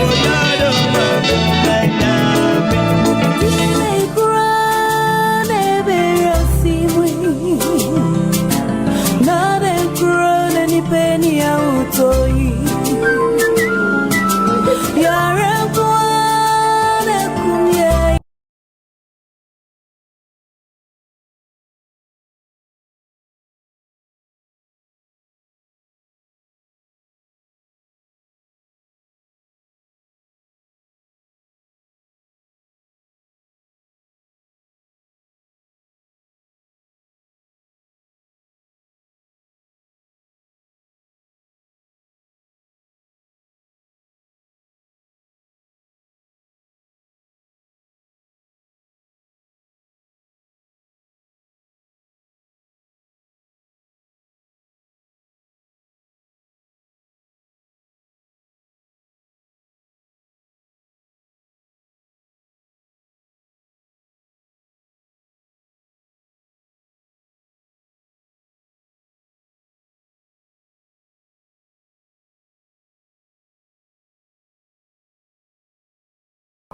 penny out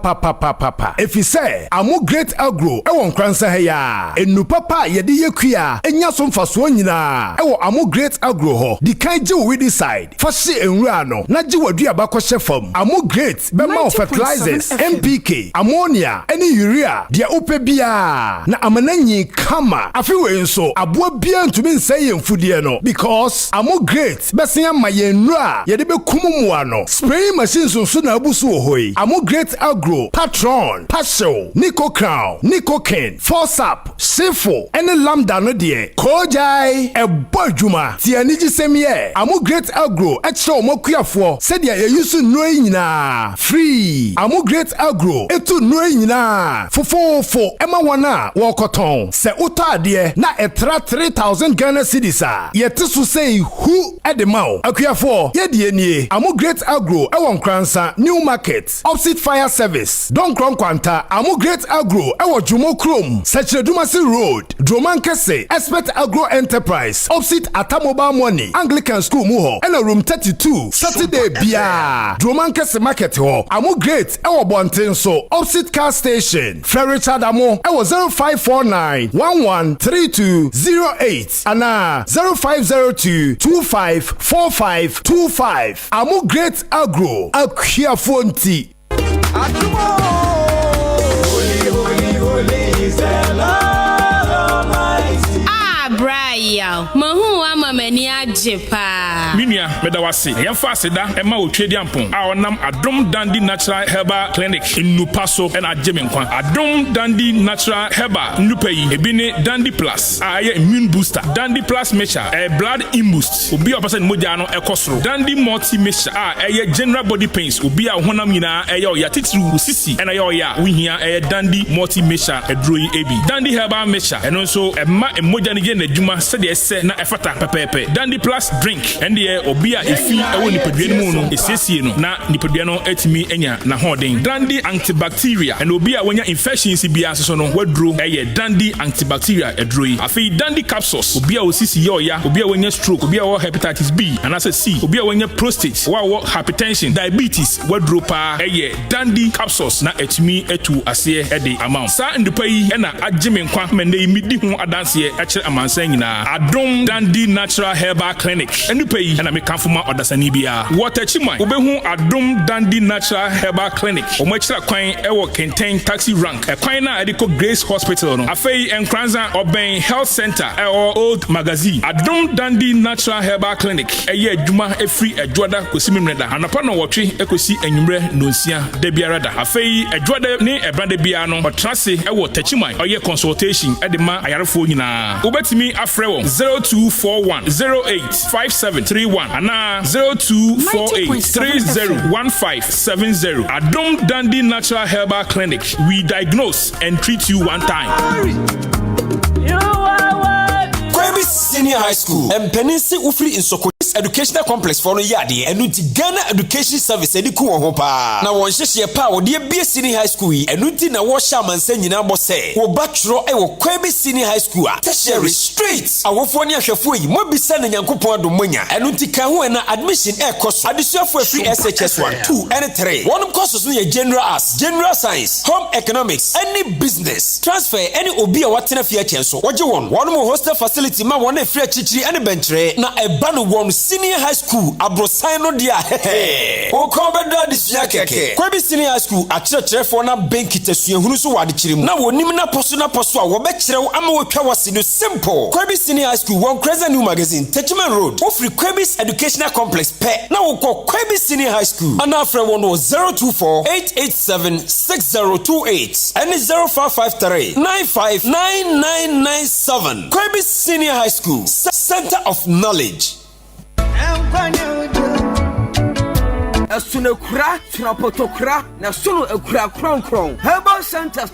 papa if you say amo great agro e won kransa he ya enu papa ye de yekua enya so mfaso nyina e wo amo great agro ho di kan je we decide fa hye enwura no na je waduaba ko hye fam amo great be ma fertilizers NPK ammonia ene urea dia ope bia na amananyi kama afi we nso aboa bia ntumi nseye mfudie no because amo great besen ama ye nwura ye de be kumumuwa no spraying machines nso na abusu hoi amo great agro patron passion nico crown nico ken forsap sifo ene lambda no de kojai e bodwuma ti aniji semye amo great agro e kire omokuafo se de ye yusu nro nyina free amo great agro etu nro nyina fofofo ema wana wokoton se utade na etra 3000 Ghana cedis a yete so say hu edemao akuafo ye de nie amo great agro e won kransa new market opposite fire service don kron kwanta amo great agro e wo jumo krom Sachredumasi road Dromankese expert agro enterprise opposite Atamobile money Anglican school mu ho and room 32 Saturday bia Dromankese market ho amo great e wo bonten so opposite car station Richard amo e wo 0549 113208 ana 0502 254525 amo great agro akuafo nti Brian, mahu ama mani ajepa. Minia medawasi. Yemfa aseda ema otwedi ampon. A onam Adom Dandy Natural Herbal Clinic in Nupaso and Ajemenkwan. Adom Dandy Natural Herbal Nupeyi. Ebine Dandy Plus. Aye immune booster. Dandy Plus measure. Blood immust. Ubi a person moja no ekosro. Dandy multi measure. Aye general body pains. Ubi a honam nyina aye ya titru usisi. And aye ya wihia Dandy multi measure edroi ebi. Dandy Herbal measure. And also ema emoja nije nedjuma sede ese na efata pepepe. Dandy Plus drink. Ende obia efi ewo nipadua mu no esiesie no na nipadua no etimi enya na hoden. Dandy antibacteria. And obia wanya infections bia so no wadro eye Dandy antibacteria edroi. Afi Dandy capsules. Obia osisi yo ya. Obia wanya stroke. Obia wo hepatitis B. And as C. Obia wanya prostate. Wo hypertension. Diabetes. Wadro pa eye Dandy capsules na etimi etu ase ede amount. Sa ndupa yi na Ajemenkwa mende imidi ho adanse e kire amansan nyina. Adom Dandy Natural Herbal Clinic. Ndupa yi na me kanfoma odasani bia. Water chimai. Obehu Adom Dandy Natural Herbal Clinic. Omo kire kwan ewo Kenten taxi rank. E kwan na ediko Grace Hospital no. Afei Nkranza Oben Health Center Old Magazine. Adom Dandy Natural Herbal Clinic. Eye adwuma efri edwoda kosimimreda. Anapa no wotwe ekosi enwumre nonsia de biara da. Afei edwoda ne ebrande bia no otrase ewo tachimai. Oye consultation edema ayarefo nyina. Obetimi afrewo 0241 085731 ana 0248 301570. Adom Dandy Natural Herbal Clinic. We diagnose and treat you one time. KWAME Senior High School and Penisi Ufri in Soko Educational Complex for no yadi and uti Ghana Education Service ediku ho pa na won hye pa wo de bia Senior High School yi enuti na wo sha mansa nyina bo se wo batro e wo KWAME Senior High School a tertiary straight awofo ne ahwefo yi mo bisa na Nyankopon adomonya enuti ka ho na admission e koso adesuafo free SHS 1 2 and 3 one courses no ye general arts, general science, home economics, any business transfer any obi a watena fie chenso woje won mo hostel facility ma won e free chichiri any benchre na e ba no won Senior High School abrosan no dia o ko bedo adisia keke KWAME Senior High School a kire for na bank tesuahunu so wade kirem na wonim na poso a wo be kirew ama wotwa wase no simple KWAME Senior High School won Crescent New Magazine Techman Road ofri KWAME Educational Complex pe na wo ko KWAME Senior High School ana afre won 024-887-6028 and 0553-959997 KWAME Senior High School Center of Knowledge. Asunekura, Trapotokra, na sunu ekura kron. Herbal centers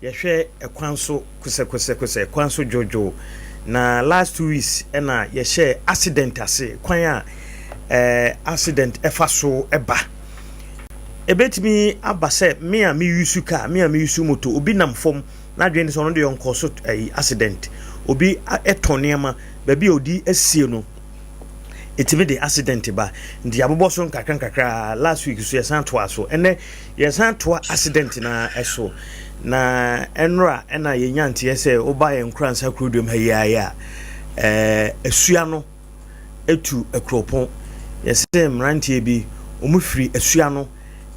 yɛhwɛ ekwan so kwese ekwan so jojo na last 2 weeks na yɛhwɛ accident ase kwan a accident efa so eba ebetimi abase me a me use car me a me use moto obi nam fom na dwen so no de yonko so accident obi etoniema ba bi odi asie no etimi de accident ba ndi abobo so nkakra last week so yesan to aso ene yesan to accident na eso na enra ena yenyante yese oba ye nkransa krodom ha ya asua no etu ekropon yese mrantie bi omufiri asua no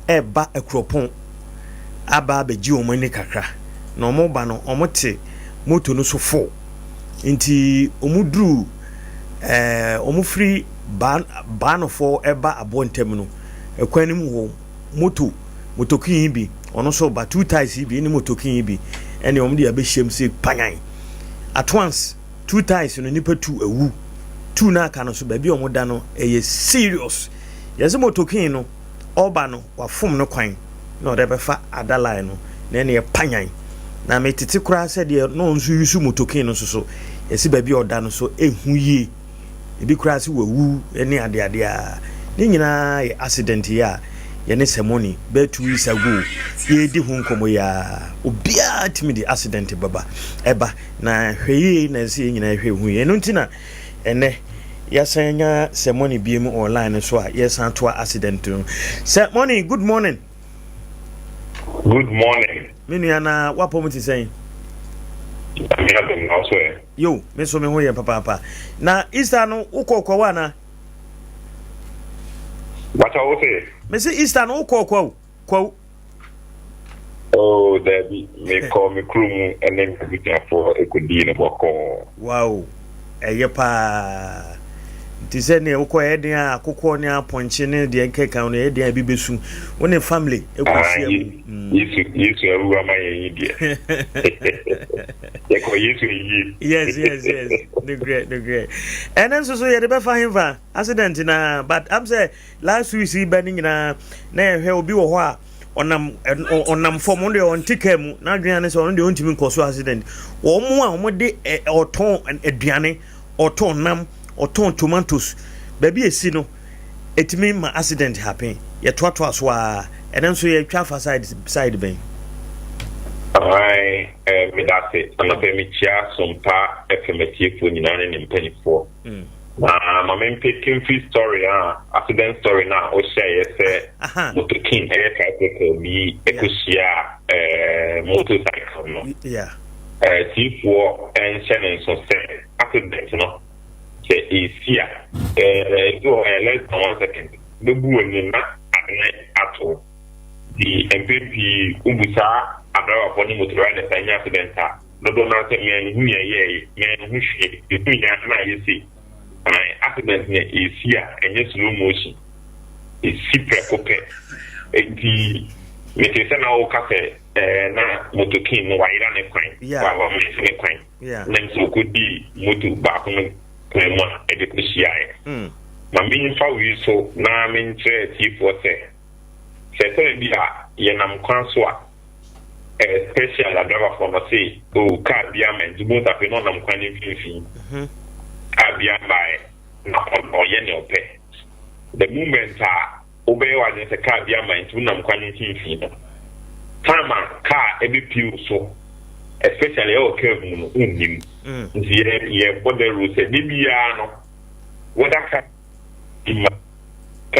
eba ekropon aba beji omani kakra na omoba no omote moto no so fo nti omudru omufiri ban for eba abontem no ekwanim ho motokin bi ono so ba 2 ties bi ni motokin bi ene omde abehiem se panyan at once 2 ties no nipa 2 awu 2 na aka no so ba bi omoda no eye serious yeze motokin no oba no wafom no kwan na ode befa adalai no na ene panyan na metiti kura se de no nso yusu motokin no so yesi ba bi oda no so ehuye ebi kura se wawu ene ade a ni nyina ye accident ya ye ne ceremony be 2 weeks ago ye di hu nkomo ya obia timi di accident baba eba na hweye na se nyina hwe hu ye no ntina ene yasanya ceremony biem online so a yesan to accident no ceremony good morning minu yana wapomoti saying yo me so me ho ye papa na Easter no ukokwa wana what I say me say Easter no ukokwa oh there be me call me crew and then we for ekudi na boko wow eyepa tise ne ukọ eden akụkọ ne aponche ne de nkeka no eden abibesu woni family ekosia yesu aruwa maye de yesu yi yes the great and then so ye de be fa himfa accident na but I'm say last week see ba nyina na ehwe obi wo ho a onam form de on tikam na aduane so on de ontimi nkoso accident wo mu a wo de oton aduane oton nam oton tomatoes baby esi no etimi ma accident happen ye to aso a enen so ye twa fa side ben ai me that it and me chia sompa efemetie fo nyina ne mpanifo ma me picking free story accident story na o share say motokin tricycle bi ekosia motorcycle no tifo en channel so say accident no Isia, less than 1 second. The bull na ato. The MPP Ubusa Abra upon him to ride the accident. No don't say man who she between you see. My accident is here and just slow motion. It's super cope. The Metisana Okafe na motokin no wire and a crane. While missing a crane. Then so could be motu back Mama education. Mami fa wi so na me nche tifo se bia ye nam kwan so a special driver for no say o car bia men du mota pe no nam kwan ni finfin abia bai na o ye ne ope the moment obey wa je se car bia men du nam kwan ni finfin tama car e be piu so especially our curve no unim ye border rules e bia no whether can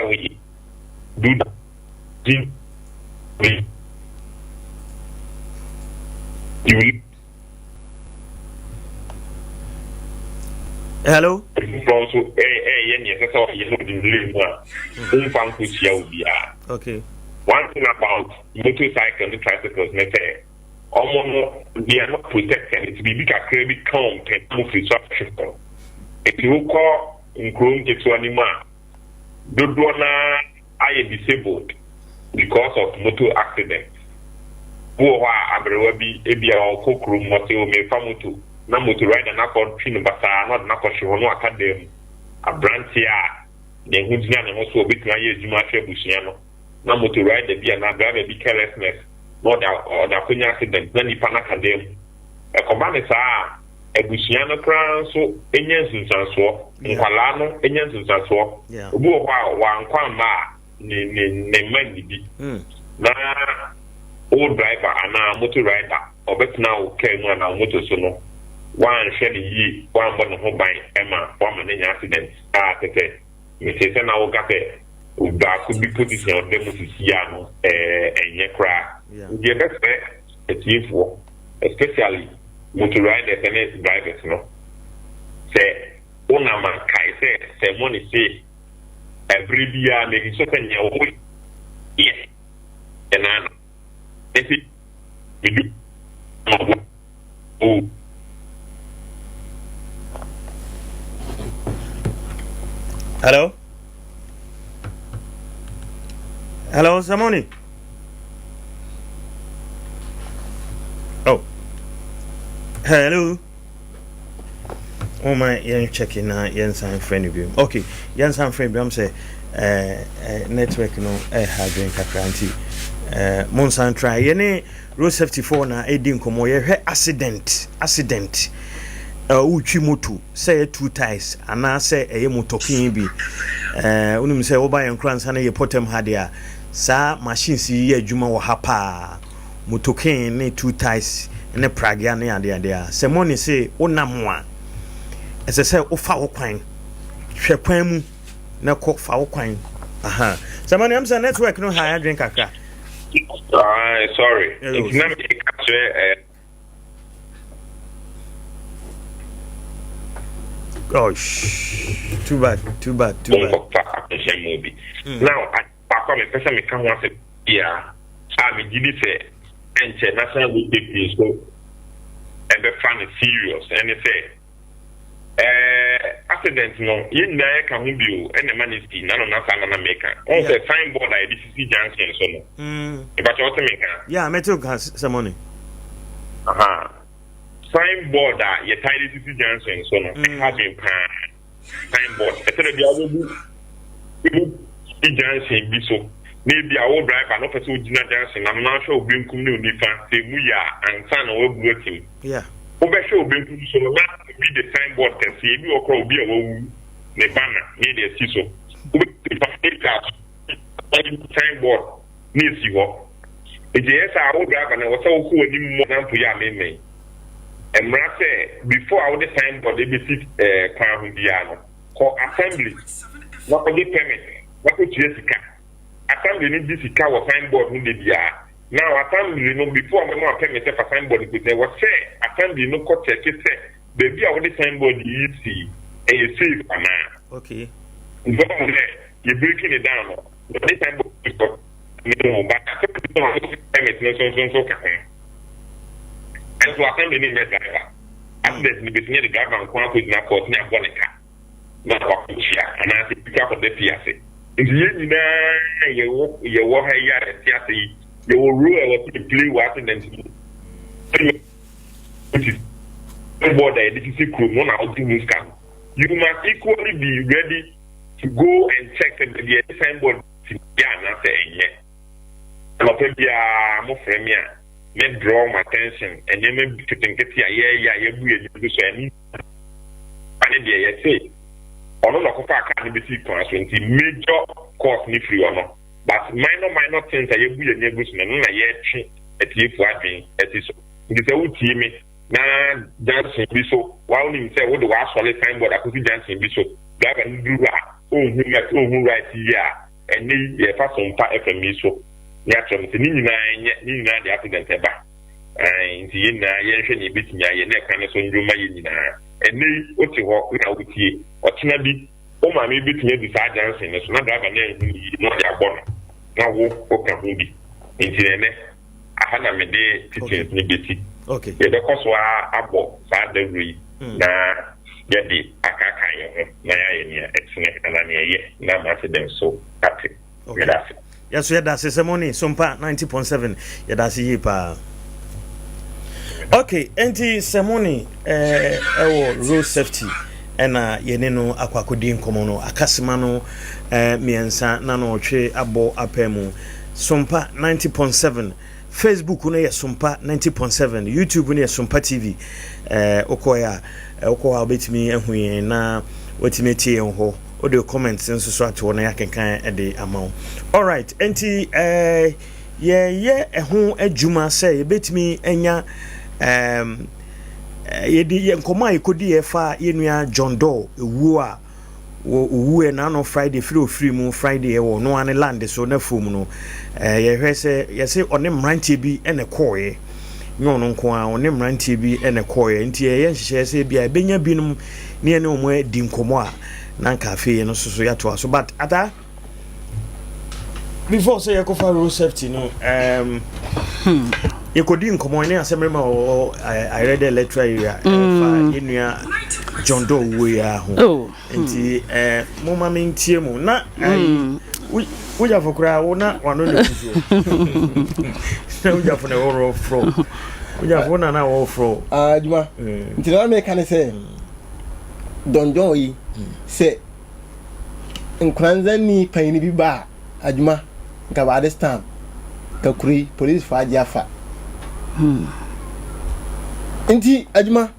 we do hello so okay one thing about motorcycle and tricycles they are not protected. It's be a credit count and move resources. If you call in Chrome to animal, the donor are disabled because of motor accident. Who are Abrewabi, Abia or Cockroom, Motio, may Famutu, Namutu ride an accord, Chinubasa, not Nakoshono Academy, a branch here, then Hujnan and also a bit Naya Juma Busiano, Namutu ride the Bia Naga, be carelessness. no da kunya accident na nipa na kadem e koba ne saa ebusua no kran so enye nsunsanso nkwala no enye nsunsanso obi wo wa nkwa ma ne mani bi na old driver ana motor rider obetna o kai mu na motor so no wan hwe yi wan bo no ho ban ema wa ma nya accident tete me se na wo gape o da ku bi position of them sisia no enye kra the best etifo especially motor riders and drivers no say una man kai say money say every year make so can you yes and I if it you oh hello Samoni. Oh, hello. Oh my, you're checking now. You're sign friend of you. Okay, you're sign friend. I'm say, network no, having kakranti. Monsan try. Yene road safety for na edin komo. Ye accident. Uchi moto say 2 ties. Ana say motokin bi. Unum say oba NKORANZA na ye potem hadia. Sa machine si ye adwuma wo hapa. Motokin ne 2 ties ne pragya ne ade se money say onamwa ese say ofa wo kwan hwe kwan mu na ko fa wo kwan aha se money am say network no high drink akra sorry it's not me gosh too bad now I come and person me can want to yeah I me did say international we take this so and be fun serious and they say accident no yin na ka hu bi and the man is na no na make on the signboard I DCC junction so no but what make yeah me too some money signboard that you tie DCC junction so no have been signboard e tell the junction bi so maybe I will drive an officer with Gina Johnson. I'm not sure being community say Muya and son of working. Yeah. Over show being so that be the signboard can see you or be a the banner near the CISO. Signboard needs you up. Yes, I will drive and I was so cool more than to Yame. And Rase before I would signboard they visit Crown call assembly. What would they permit? What would Jessica? Assembly need this car signboard no dey now assembly no before me no permit for signboard because there was say assembly no ko check say baby I want signboard easy and you safe ana okay you breaking it down the signboard is no but permit no so and so assembly need that driver accident ni between the driver and kwa na court na bonica na kwa chia ana se pick up the PSA if you na ye wo ha ya tiase ye wo rule what to play what and then board that this is crew no na ultimate scam you must equally be ready to go and check the signboard ya na say enye no pebia mo fremia me draw my attention and you me tinketi ya bu ye do so ani ani de ye say ono no kofa aka be see constraint major cost ni free ono but minor things that you buy any goods na ye twi etifu adwen etiso ndi se wutie me na Johnson bi so wa oni say wo de wa solid signboard akosi Johnson bi so driver nduru a ohun right here and ni ye fa SOMPA FM so ya trom se ni nyina de accident eba nti ye na ye hwe ni bitinya ye na kan so ndwuma ye nyina eni oti ho na wutie otena bi o ma me bitinya bi sa Johnson so na driver na no ya bono na wo o ka hu bi nti ne aha na me de tickets ni beti okay ye de koso abo sa delivery na ye di akaka ye na ya ye ni etene na na ye na ma se dem so ati okay yes we da se money SOMPA 90.7 ye da se yi pa okay enti semoni road safety ena yene no akwakodi nkomo no akasema no miensa na no twe abo apemu SOMPA 90.7 Facebook no yɛ SOMPA 90.7, YouTube no yɛ SOMPA TV. Okoya obetimi ehu na wetimi tie ho. O de comments nso so ato na yakenkan e de amount. All right, enti ehun adwuma say ebetimi enya ye nkoma ekodi efa yenua John Doe ewu a wo na no Friday free mu Friday e wo no an land so na fom no ye hwese ye se one mrantie bi ene koye nyo no nko a one mrantie bi ene koye nti ye nhye se bia benya binum ne ene omo di nkomo a na cafe no so ya to aso but ata before say ekofa road safety no you could in common assembly I read the letter area yenua John Doe we are nti mama mentie mu na we have for cry na one no so we have for the overall fro we have one na all fro aduma nti na me kan say Don John yi say nkranza ni pani bi ba aduma ka ba this time ka kuri police fa jafa Inti aduma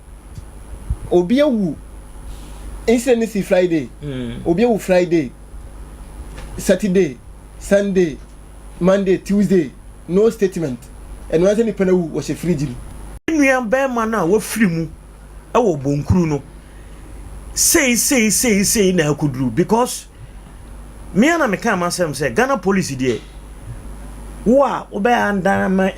obi awu instead si Friday obi awu Friday Saturday Sunday Monday Tuesday no statement and once any penawu was a free gym nua be ma na wo free mu e wo bonkuru no say na akuduru because me na me kan masem say Ghana police there wa obe andama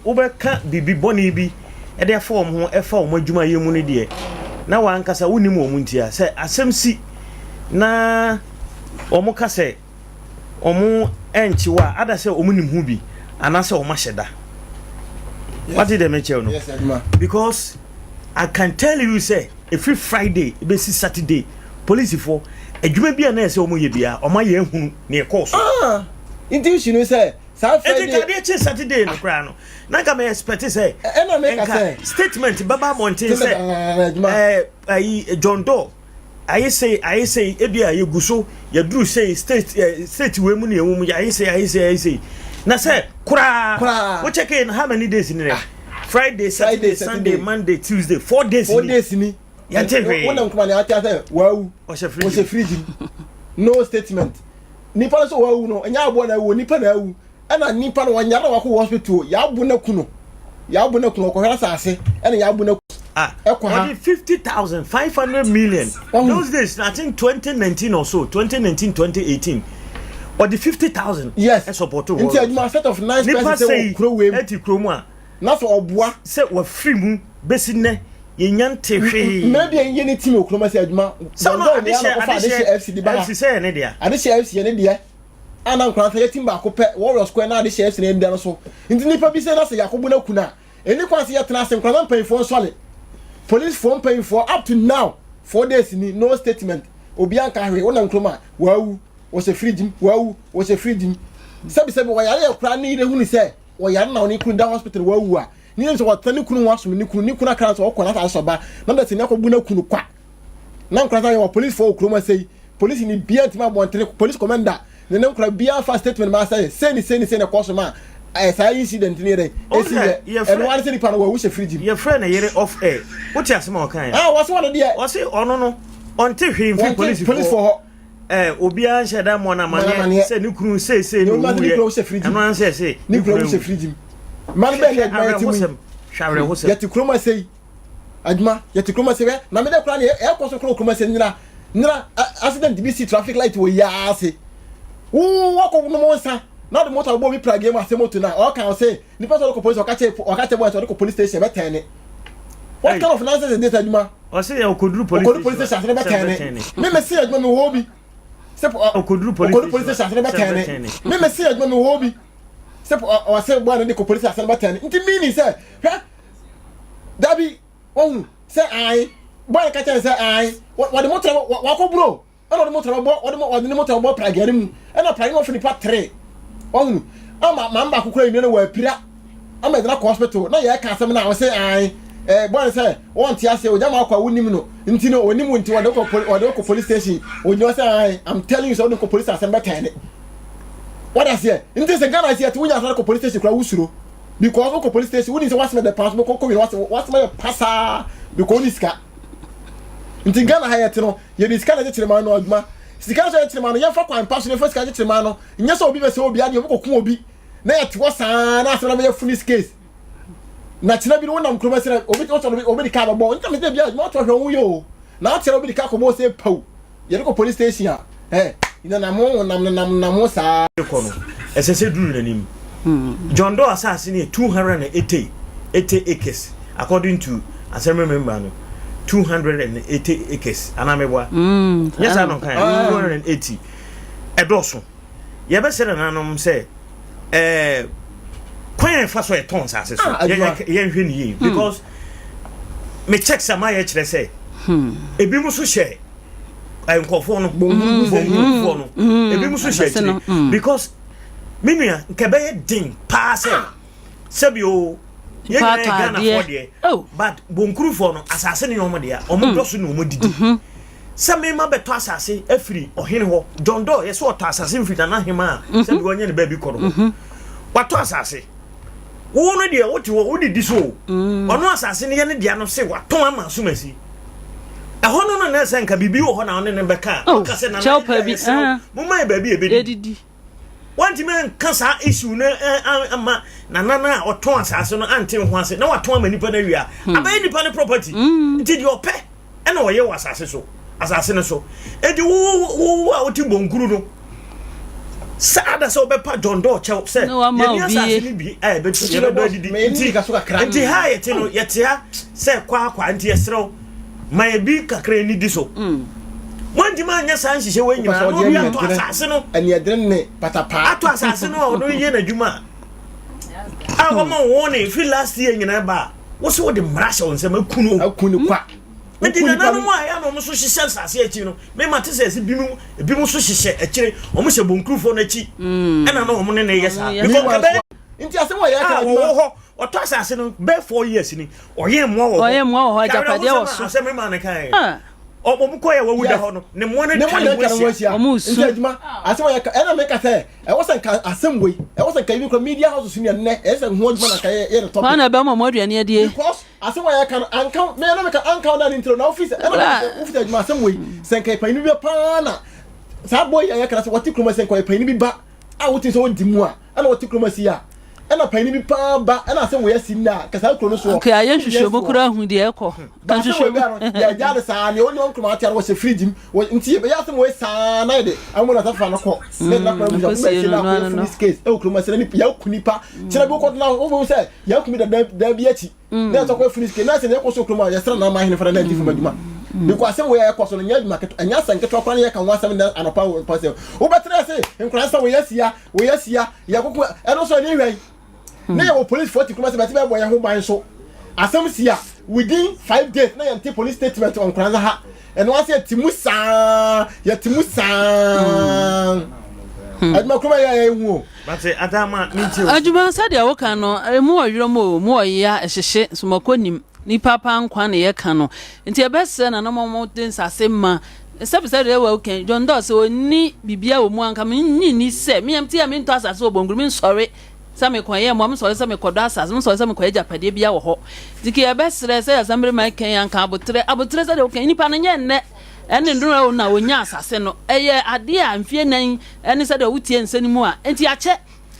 obe ka bibi boni bi e dey form ho e fa o adwuma yemu ne de na wa ankasa wonim o muntia say asem si na omo ka say omo enchi wa ada say omo nim hu bi anase omo hyeda what did they mention no yes aduma because I can tell you say every Friday be Saturday police for adwuma bia na ese omo ye bia omo ye hu ne course intuition you say Friday Saturday no kra no na ka me expect say e na make say statement baba mountain say John Doe I say e bia ye guso ye duru say state we mu ne emu I say na say kra we check in how many days in there Friday Saturday Sunday Monday Tuesday 4 days ni ya tv wona nkuma ne ata say wow o se free no statement nipa so wow no enya abo na wo nipa na awu ana nipa no wanya na wako hospital ya abu na kuno ko hera sase ana ya abu na only 50,500 million those days I think 2019 or so 2018 or the 50,000 yes support to into a set of nice person say kro we eti kromu na so oboa say wa free mu besine yenyan tehwe maybe yen ni team okroma say aduma so no adise FC di ba FC say ne dia adise FC ne dia ana nkran say team ba ko pe Warriors square na adise FC ne dia no so nti nipa bi say na say yakobo na kuna eni kwa say yetena say nkran pan for sole police phone paying for up to now 4 days ni no statement obi anka hwe wona nkroma wawu was a free gym was a free gym sabi wa yare yakura ni ile hunu say wo yare na oni kunu da hospital wawu a ni nso wa tani kunu waso ni kunu akara so okona ta so ba na da tini akobu na kunu kwa na nkra ya police for okroma say police ni bia ntima bontere police commander ne nkra bia fa statement ma say ni na koso ma sa incident ni re esi e no wale say ni pa no wawu se free gym your friend na yere off air what you asema o kan was one there was say ono no onte hwe police for obi an sheda mo na mane se ni kunu se ni no anu an se ni kunu se free gym man be le gba ti shawre hosem yeti kroma sei aduma yeti kroma sei na me de kra na e koso kroma sei nira accident BC traffic light wo ya ase wo ko no mo nsa na the motor bo bi plug am ase motor na o kan say ni person ko police o ka che boy so ko police station be ten what kind of nonsense is this aduma o say e ko duru police station be ten me say aduma me wo bi se ko duru police station be ten me say aduma me wo bi se o say boy na ko police station be ten nti meaning say dabi say I boy ka che say I what the motor wa ko bro ana the motor bo what the motor bo plug mu ana plug mo fini pa 3 ama mamba kokora ni na wa pira ama dina ko hospital na ye ka asem na wo say I boy say won ti ase o jama akwa wonim no nti no onim nti wode ko police station onyo say I'm telling you so the police asem be ten What I say? In this Ghana, I see at Winya Franco police station, Usuro. Because local police station, when is what's the pass, what's my passer, because Niska. In Ghana, I had to know, you discovered it to the man or ma. Sika to man, young fuck and pass the first guy to man. In your so be so be your Kumobi. Net was an answer of your full case. Naturally, one of them, over the car ball, and come to not to you. Now tell me the car say, Po. You look police station. Eh, you know, Namosa. As I said, John Doe assassinate 280 acres, according to, as I remember, 280 acres. And I'm a yes, I don't kind 280. A dozen. You ever said an anom say, quite fast way tons as because me check some my HL say, a bimusu share. I am conform because Minia Cabe ding pass Sabio Ghana for the but Bunkuru for assassin in Omadia or Modosu no Modi. Some may be to assassin a free or Hinho John Doe is what assassin fit and Hima said one in the baby corner. What to assassin? One idea what you would this so or no assassin any diano say what Thomas Sumesi. A hono na senka bibi wo ho na one ne beka o ka se na mama baby edidi wanti men kasa issue na ama na oton asase no ante ho ase na waton amanipa na wia abaye nipa ne property nti di ope e na oye wasase so asase ne so edi wo oti bonkuru no sada so bepa John Doe chew se ye asase ni bi betu ye be didi nti ha ye te no ye te ha se kwa nti yesrew my big kakre ni diso one demand nya san hihye we nyina no bi ato asase no ani edren ne patapa ato asase no no ye na dwuma a wo ma woni fi last year nyina ba wo so de mrasha won se makunu kwa nti na no mo aya no mo so hihye asase achi no me mate se se bi mu so hihye akire o mo hye bonkrufo na achi ena no mo ne ne yesa nti ase wo ya ka wo oto asase no be 4 years ni oye mo wo ajapade wo so ase me ma ne kan omukoye wo wuda ho no ne mo ne kan wo omusu nti aduma ase wo ya ka ena me ka se e wo san ka assembly e wo san ka bi ko media house su ne ne e san ho aduma na ka ye the topic na be mo aduane adie because ase wo ya ka anka me na me ka anka na intro na office office aduma assembly san ka pa ni bi pa na sa boy ya ka se wati kroma san ka pa ni bi ba a wotin so di mu a ana wati kroma si ya ana pani bi pa ba ana se wo yasi na kasa kro no so okay ayen hwehwe mo kura hu de ekọ kan hwehwe ya ja de sa ne oni on kroma atiare wo se fridge nti be ya se mo sa na de amuna ta fa no ko ne na kro mo ja se na ko this case e kroma se ni ya kunipa kira bi ko na wo se ya kumi da bi achi ne to ko finish case na se ne ko so kroma ya sra na ma hin fa na di fu maduma because we ya ko so no nya market anya sanke to kwa na ya kan wa 7 na anopa wo se wo betre se nkransa wo yasia ya ko e no so ni hwai na your police 40 km but be boy ho ban so asem sia within 5 days na your police statement on Kranza ha and once ya timusa adma kuma ya ehu but adama minti aduma sade wo kan no mu oyiro mu oya ehhehye sumakonim ni papa nkwa na ye kan no nti ebese na no mo den sase ma sebisa de wa kan John Doe so ni bibia wo mu anka ni se me am ti am nto asase obonguru mi sorry Same kwaye mo so same kodo asas mo so same kwaye japade bia wo ho dike ya besre se assembly man kan yanka abotre se de kan nipa no nye nne ene nduro na onya asase no eye ade a mfie nan ene se de wutie nsani mu a enti ache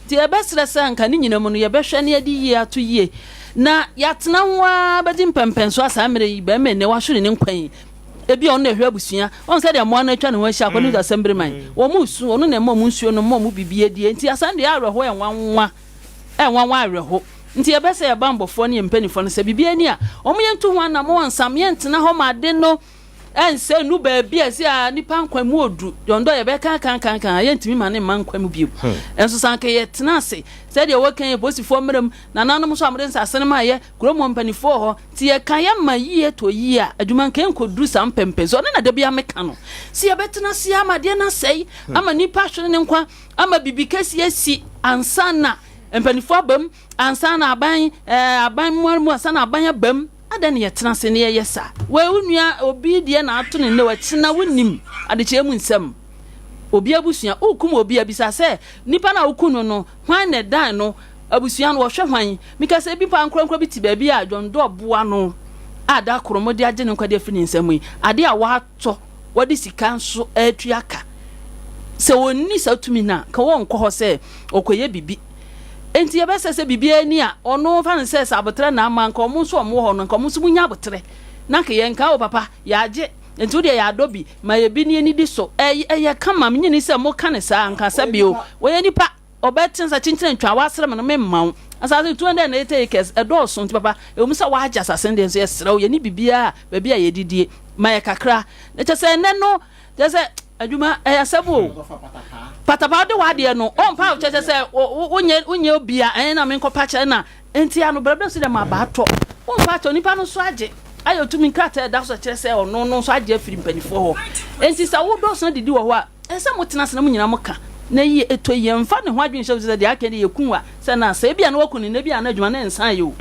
ti ya besre se anka ni nyina mu no ye behwe ne ade yi ato yie na yatena ho abedi mpempenso asamre yi be me ne wa hwere ne nkwan ebi on na hwe abusua on se de mo na atwa ne ho ahia kwani assembly man wo mu su onu na mo mu nsuo no mo mu bibie die enti asande areho enwanwa areho nti ebese ya bambofo ne mpanifo no se bibie ni a omo yentu ho na mo ansam yentena ho ma de no ense nu ba bia si a nipa nkwa mu odu John Doe ye be kan yentimi ma ne man kwa mu bio enso sanke yetena se se de wokan ye posifo mram na nanom so amre nsase ma ye kromo mpanifo ho ti ye kan ye ma yie to yie a adwuma kan koduru sam pempe so na da bia meka no si ye betena si amade na sei ama nipa hwene ne nkwa ama bibikasi asi ansana mpanifo abam ansana aban mu ansana aban abam adan ye tena se ne ye yesa we unua obi de na ato ne ne wa tena wonim adeche mu nsam obi abusua okum obi abisa se nipa na okunu no hwan na dan no abusua no wohwe hwan mika se bi pa nkronkro bi ti ba bi a Jondo boa no ada kromodi age ne nkwade afini nsam yi ade a wato wodi sika nso atuaka se wonni satumi na ka won kɔ hɔ se okoye bibi enti ye bese se bibi ani a ono fa ne se sabotre na ama nka omo nso omo hɔ no nka omo nso munya abotre na ka ye nka o papa ya age enti wode ya adobi ma ye bi ni di so eye kama menye ni se mo ka ne sa nka sabio wo ye nipa obetin sa chinchin twa wasere me no memma asase 280 acres edo so nti papa e mu sa wa aja asase den so ye sere wo ye ni bibia ba bia ye didie ma ye kakra ne che se ne no je se adwuma asabo patapa de wade no on pa che se unye obia na me nkopa che na enti ano brabra so de ma ba to on pa to nipa no so age ayo tumi krata da so che se ono no so age afiri mpanifo ho enti sa wo do so didi wo ho a ese motena se na munyina moka na yi eto yemfa ne ho adwen hye se de aka ne yekunwa se na se bia na wakuni na bia na adwuma na ensan yo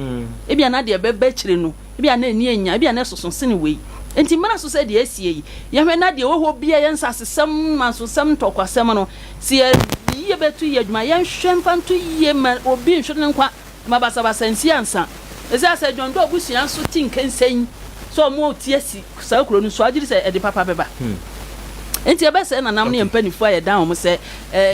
e bia na de beba kire no e bia na ani anya e bia na soso sene wei enti mana so se de asie yi ye hwe na de wo ho bia ye nsasesam manso sam tokwasam no se ye betu ye adwuma ye hwe mfanto ye ma obi nhwe ne nkwa ma basa nsi ansa ese ase Jondo obusuan so tinkensen so mo tiesi sa kuro no so agiri se e de papa beba enti ebese na nam ne mpanifo aye dan omo se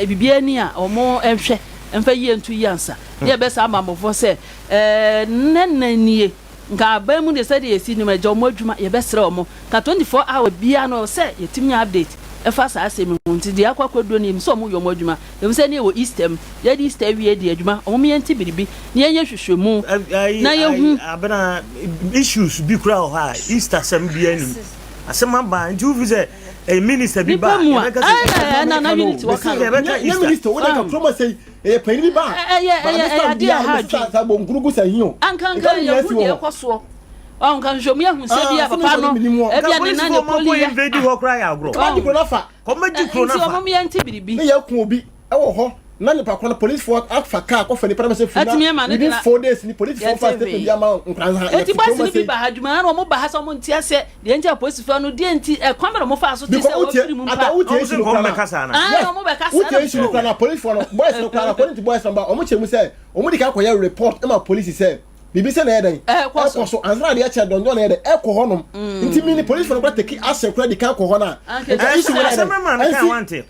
bibia ni a omo ehwe emfa yi entu yi ansa ye ebese amamofo se nenanie nga ba mu de se de esi ni ma jo mo adwuma ye besere omo ka 24 hour bia no se yetimi update efa sa asemi nti de akwakodo ni so mo yo mo adwuma dem se ne wo Easter ye di Easter wie de adwuma omo ye nti biribi ne ye hwehwemu na ye hu abena issues bi kura ho ha Easter sem bia ni asema ba nti wu ze a minister bi ba na unity waka minister wo ka promise say e pani ba ADEA sa bongurugu sa hiyo ankanka ye hu de ekoso on kan shomi ahun se bia papa no e bia ne na ne poli ya invade ho cry agro come di kronafa come di kronafa so mo mi enti biribi ne ya ku obi e wo ho na ne pakro police for afa car ko fani para se funa within 4 days ni police for fast step bia ma nkranza enti basi ni bi ba hadwuma na mo ba ha so mo ntia se de enti police for no de enti kwamera mo fa so ti se wo firi mu pa ata uti esi ko be kasa na mo be kasa uti esi no kana police for no boys no kana police boys number o mo chemu se o mo di ka koya report e ma police se bibi se na yeden ko so anzra de acha donjo na yeden e ko honom nti mini police for no take action kura di kan ko hona enti isi wona na kan wante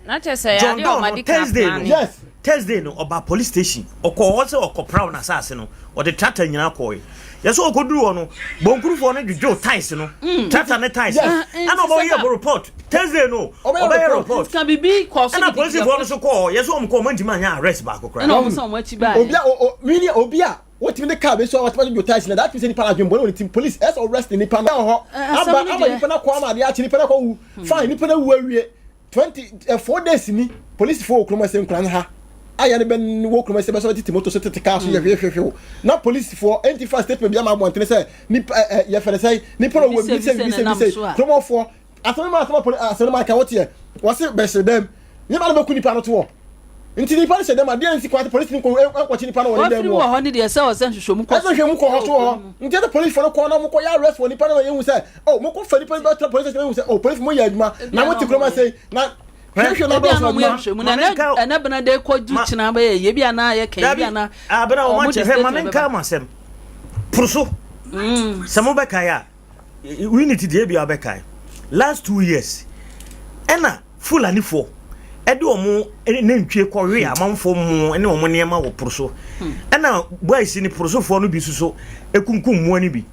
na chese ya de o madi kan yes Thursday no oba police station okọ se okọ na asase no o de tractor nyina koy yeso okoduru no bonkurufo no dwodwo ties no tractor ne ties ana oba ye report Thursday no oba ye report kan bibi ko so ana police no so ko yeso omko mantima nya arrest back kra na omso mo achi ba obi obia what in the car be so what you ties na that means any para jumbo no team police as arrest ni pa na ho aba ni pa na kwa ma de achi ni pa na ko fine ni pa na wu awie 4 days ni police for okroma se nkran ha aya ne ben wo kroma se be so titi moto so titi car so ye hwehwehwe na police for anti fast step bia ma montene se ni ye fere say ni pa wo bi se kroma for asema ma ka wote wase be se dem ni ba be ku ni pa no to nti ni pa se dem ade nsi kwate police ni ko kwachi ni pa no wo dem wo ho ni de se wo se hwehwemu ko hwehwemu ko ho to ho nti the police for no ko na mo ko ya arrest for ni pa no ye hu se oh mo ko fa ni pa be police se hu se oh police mo ya adwuma na mo ti kroma say na hwehwe na do so na bena de ko du china ba ye bia na ye kan bia na abena o ma che he ma menka masem pruso samo be kai a unity de bia be kai last 2 years ena fulani fo ede omo na ntwe ko we amanfo mu ene omo ne ma wo pruso ena boys ni pruso fo no bi suso ekunkum mu ani bi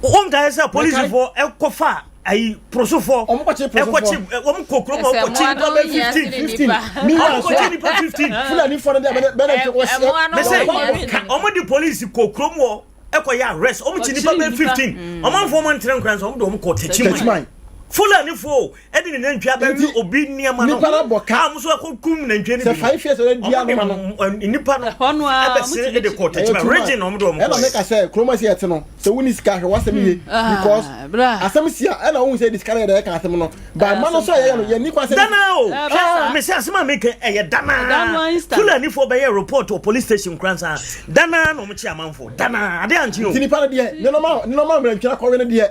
on ga esa police fo ekofa ai prosofo omkochi omkokro mo kochi 15 million kochi 15 fulani for the benefit was omodi police kokro mo ekoya arrest omchi ni 15 omanfo mo ntren kran so omdo omko techi fulani fo edi ni ntwa ba obi niama no am so akokum na ntwe ni 5 years already dia no nipa no hono a abese de ko techi region omdo omko e no make say chroma see et no se woni sika hwe wasem ye because asem sia e na won say this carry dey kan asem no ba man no so ye no ye ni kwa say dana o me say asem make e dana fulani fo be ye report to police station kransa dana no mo chi amanfo dana ade anchi o nipa no de no normal me ntwa ko we no de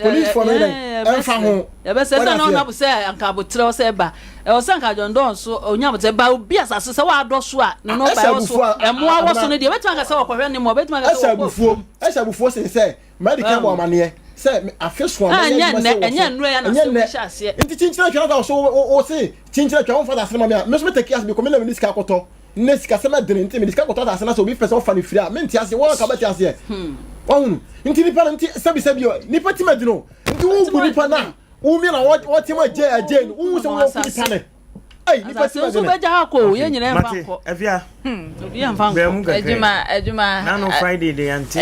police for me ɛmfa ho yɛbɛsɛ sɛ na ɔnabo sɛ anka abotrɛ sɛ ba ɛwɔ sɛ anka John so onyabo ba obi asase sɛ wadɔ so a no no ba ɛwɔ so ɛmoa wɔ so no deɛ bɛtuma ka sɛ wɔkɔhwɛ ne mu bɛtuma ka sɛ ɛsɛbufuo sɛ medical bo amaneɛ sɛ afeso amaneɛ ɛnyɛ nnuro ya na sɛ hyɛ aseɛ nti chinchira twa na so o se chinchira twa won fa asema me me so take as be komena me sika kɔtɔ ne sika sɛ ma dene nti me sika kɔtɔ asena so obi pɛ sɛ ofa ne firi a me nti ase wɔn ka bɛti ase wɔn nti nipa nti sɛbi nipa ti ma dino nti wo bu nipa na wo mi na what ti ma je wo se wo ku nipa ne ai nipa ti ma dino so bɛgya ha kɔ yɛ nyina mfa kɔ afia obi amfa kɔ adwuma na no Friday dey anti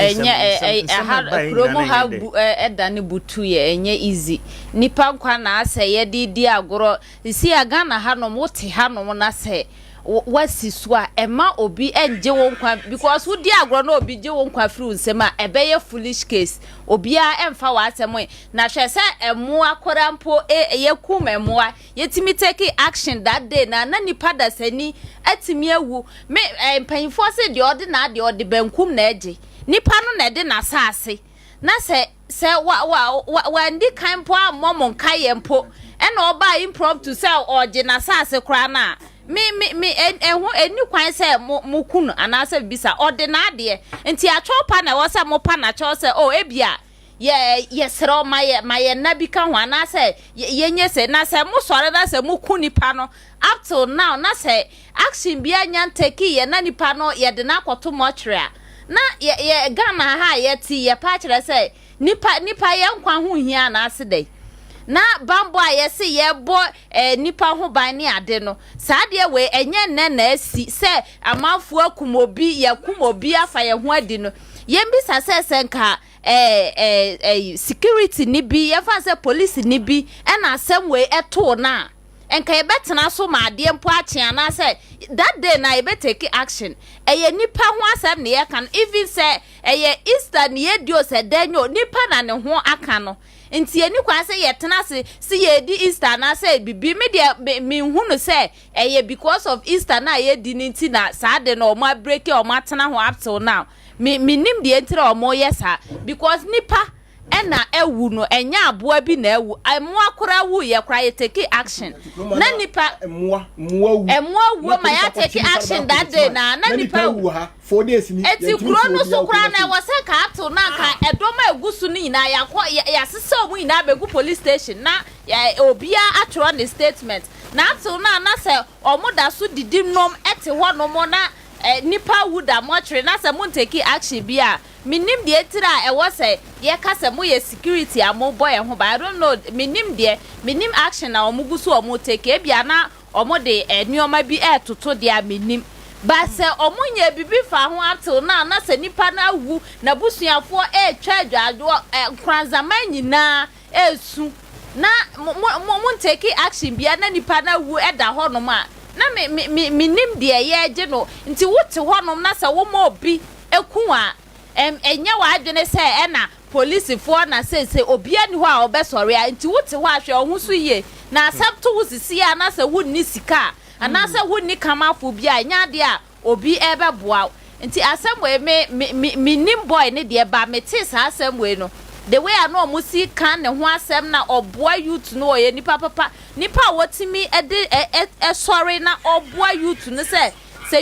promo ha ɛda ne butu yɛ enye easy nipa nkwa na asɛ yɛ di agoro si aga na ha no mote ha no na sɛ wasi so a ema obi enje won kwa because wo di agro na obi je won kwa free nsem a ebeye foolish case obi a emfa wa asem na hwe se emo akorampo yekum emo a yetimi take action that day na nipa da sani atimi awu me empanfo se de ode na de ode bankum na eje nipa no na de na saase na se wa ndi kan po a momon kaye mpo e na oba impromptu se oje na saase kra na me eni kwan se mo kunu anase bisa ordinary nti achopa na wo se mo pa na cho se ebia ye sero maye na bi ka ho anase yenye se na se mo sore na se mo kuni pa no up till now na se action bia nya take ye na nipa no ye de na akoto mo twere na ye Ghana ha ye ti ye pa kire se nipa ye nkwa ho hia na ase dai na bambo a yesi ye bo nipa ho ban ne ade no saa de we enye nne na asi se amafu akumobi yakumobi afa ye ho adi no yembi sase nka security ni bi ye fa se police ni bi na asem we eto na enka ye betena so ma ade mpo akye na se that day na ye take action eye nipa ho asem ne ye kan even se eye Easter ne ye dio se danyo nipa na ne ho aka no nti eni kwa se yetena se ye di Easter na se bibi me de me hunu se eye because of Easter na ye di nti na saa de na o ma break o ma tena ho up till now me nim de entire o mo yesa because nipa ena ewu no enya aboa bi na ewu emo akora wu ye kra ye take action na nipa emo wu ma ya take action that day na nipa wu ha 4 days ni eti kuro no so kra na wo se ka ato na ka edoma egusu ni na ya sese omu ina begu police station na obia atro the statement na ato na se omoda so didim nom ete ho no mo na nipa wu da motre na se mo take action bia minim de etira e wo se ye ka se mo ye security amo boy ho ba I don't know minim action na omugusu omo take bia na omo de nioma bi etoto de a minim ba se omunye bibi fa ho ato na se nipa na wu na busuafo twa adwadwo kranza manyina esu na mo take action bia na nipa na wu eda ho no ma na minim de ye je no nti wote ho no na se wo ma obi eku a enya wa adwene se na police for na se obia ni ho a obesore a nti wote ho ahwe ohun so ye na accept wo sisi a na se wo ni sika anase woni kamafo bia nya de a obi ebe boa nti asemwe me nim boy ne de ba meti sa asemwe no the way I know musi kan ne ho asem na oboa youth no ye nipa papa nipa wotimi ede sorry na oboa youth ne se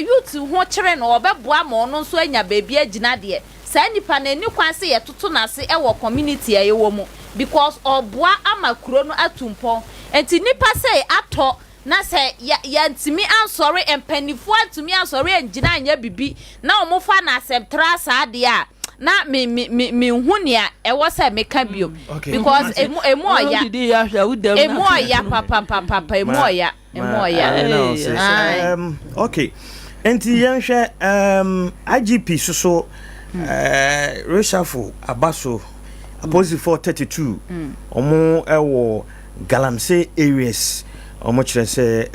youth ho kire no obeboa ma ono so anya baby agina de sa nipa na ni kwanse ye toto na se e wo community ye wo mu because oboa amakuro no atumpon enti nipa se ato na se ya ntimi ansori empanifo antimi ansori engina anya bibi na omofa na asem trasa ade a na me hunia e wo se meka bio because emu oya papa emu oya okay enti yenhwe IGP so reshuffle abaso opposite 432 omo ewo galamsey areas omo kire se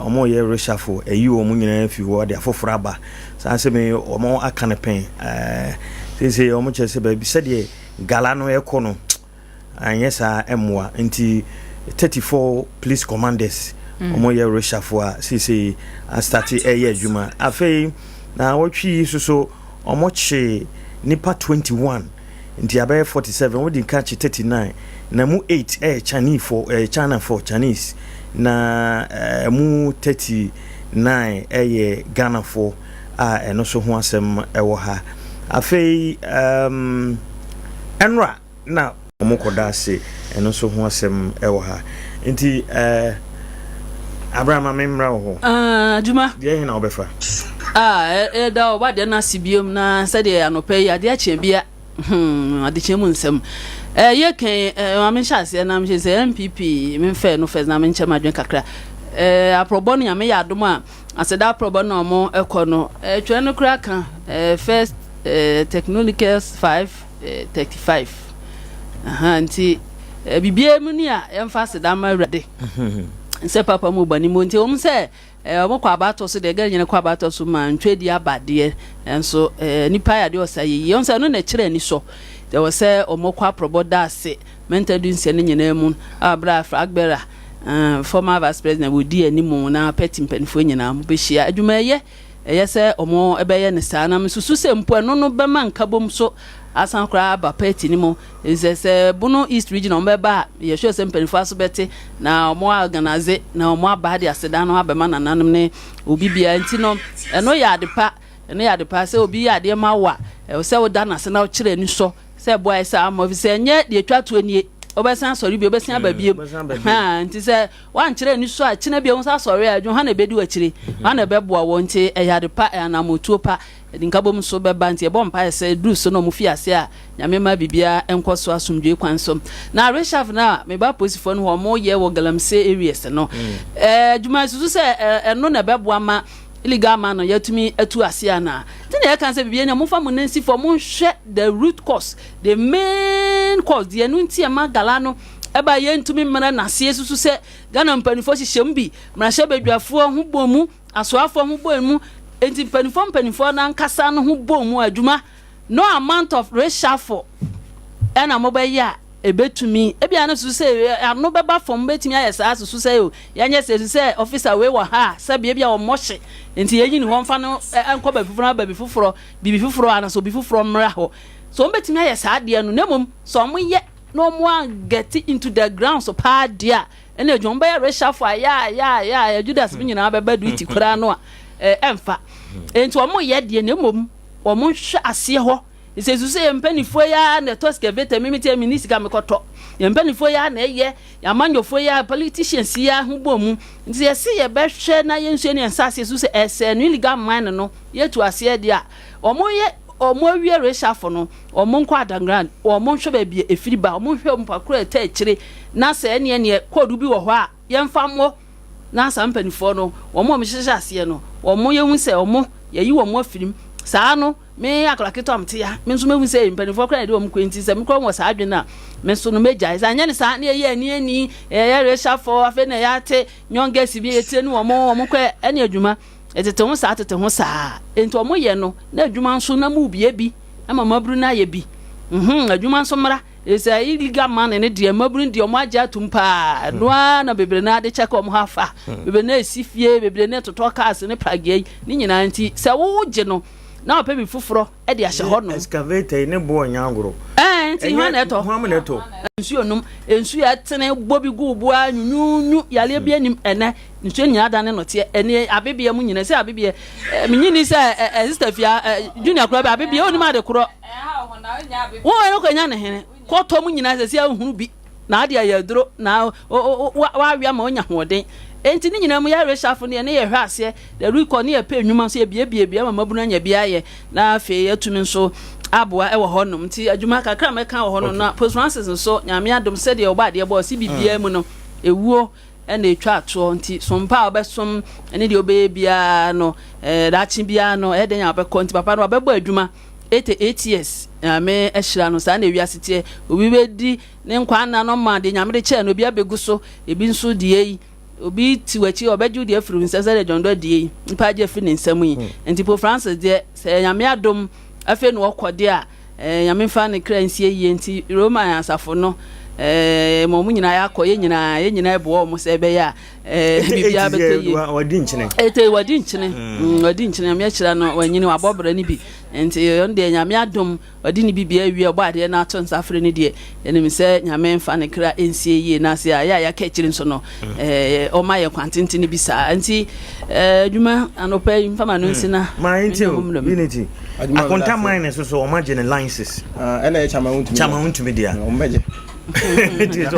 omo ye reshuffle eyi omo nyina fi wo de afoforo aba sanse me omo aka ne pen say omo kire se ba bi se de gala no ekono anyesa emwa nti 34 police commanders omo ye reshuffle a say start eye adwuma afei na wotwi so omo che nipa 21 nti abaye 47 wodi catch 39 na mu 8 Chinese for China for Chinese na mu 39 Ghana for eno so ho asem ewo ha afei enra na omokoda ase eno so ho asem ewo ha nti Abraham memra ho Juma de na obefa da oba de na sibiom na sade anope ya de ache bia ade chemu nsem ye kan ma chance na me se MPP me fe no first na me nche madwen kakra aprobon ya me ya adom a aseda aprobon no mo ekono twa no kra kan first technologicals 535 nti bibie mu ni a emfa aseda ma wrade nse papa mu bani mo nti se omokwa abato so de ga nyene kwa abato so ma ntwedi abade enso nipa ya de osaye yonse no na kire ni so there was say omokwa proboda ase mental nse ne nyene mu abra fragbera former vice president we di animu na peti mpanifo nyina mu behia adwumaye se omo ebeye ne saa na msusu se mpo no no be man kabom so asan kra ba peti ni mo se Bono East region ombeba ye sure se mpanifo aso beti na omo organize na omo abade aseda no abema nananum ne obi bia nti no eno ya de pa se obi ya de ma wa se wo da na se na o kire ni so se boy se am se nye de twatu ani obesan sori bi obesan babie nti se wan kire ni so a kina bi onsa sori adwo ha na bedi wakire ha na beboa wo nti eyade pa na motuo pa dinkabom so beba nti e bompa se du so no mufi ase a nyame ma bibia enkoso asomdwe kwanso na reshaf na me ba posifo no ho mo ye wo galamse areas no djuma susu se eno na beboa ma illegal man no yatumi atu ase ana tena ya kan se bibia na mufa mo nansi for mo hwe the root cause the main cause the enu nti e ma gala no eba ye ntumi mmara na se susu se Ghana mpanifo hyehyem bi mra hye badwafo ho bomu asoafo ho bomu enti mpanifo na nkasa no ho bomu adwuma no amount of reshuffle ena mobaye ebetumi ebia na susu se ano beba fom betumi ayesa susu se o yanye se officer we wa ha se bia o mohye enti yeyi ni ho mfa no enko ba fufuro bibi fufuro ana so bi fufuro mra ho so betumi ayesa ade no nemom so mo ye no mo get into the ground so pa dia ene adwon ba reshuffle ya Judas bi nyina beba du itikora no a emfa enti o mo ye de nemom o mo hwe ase ho isesusu empanifo ya na toskevete mimiti minisika mekoto empanifo ya na eye ya manyofo ya politicians ya hubomu nti yesi ye behwe na yensu ne ensase susu ese no illegal mine no yetu ase dia omo wie reshafo no omo nkwa adangrand omo hwe ba bia efiriba omo hwe mpakura ta akire na se ne kodu bi wo ho a yemfa mo na sampanifo no omo mhyehyɛ ase no omo yehu se omo yeyi omo afirim saa no me akora keto mte ya me nso mehu se mpanifo kra de om kwenti se me kro wo saa adwena me nso no meja isa nya ne saa ne ye ani ye reshafo afa na ya te nyonga si bi etire ni omo kwa ene adwuma etete ho saa enti omo ye no na adwuma nso na mu bie bi ama mabru na ye bi adwuma nso mra esa illegal man ne de mabru de omo agya tumpa noa na bebre na de check omo hafa bebre na esifie bebre na toto cars ne plage ni nyina nti se wo gye no na ope bi fufuro e de ahye ho no excavator ne bo nyangoro nti ho na eto ensu ya tene bobi gubu anyunyu yale bia nim ene nsu nyina da ne no te ene abebia mu nyina se abebia menyini se sister fia junior kro abebia oni ma de kro wo eno ko nya ne hene ko to mu nyina se ahunu bi na ade ya duro na wa awia ma onya hoden enti ni nyina mu ya reshafo ne ye hwe ase the record ne ye pe nwuma so ye bia ma mabunu anya bia ye na afi yatumi nso aboa ewo honom nti adwuma kakra meka wo hono na post Francis nso nyame adom se de oba de bo si bibia mu no ewuo ena etwa ato nti sompa obesom ene de obe bia no dachi bia no e de nya obekọ nti papa no obebo adwuma 88 years me ehira no sa na ewiasete obi bedi ne nkwa na no ma de nyame de che no obi abegu so ebi nso de yi obi tiwachi obeju de afiri nsese de jondo de yi npa je fi ne nsam yi nti po Francis de se nyame adom afi no okode a nyame fa ne kransie yi nti Roman asafo no mo mu nyina yakọ ye nyina ebo mo se be ya bibia be kai wadi nchene wadi nchene me akira no wanyini wabobra ni bi enti yonde nyame adom wadi ni bibia wi obo ade na ato nsafre ni de ene mi se nyame mfa ne kra ensie ye na se ya ka akiri nso no o ma ye kwantenti ni bisa enti adwuma anopa mfa ma no nsina ma enti unity akonta mine so o ma generalises ena e chama untu media o meje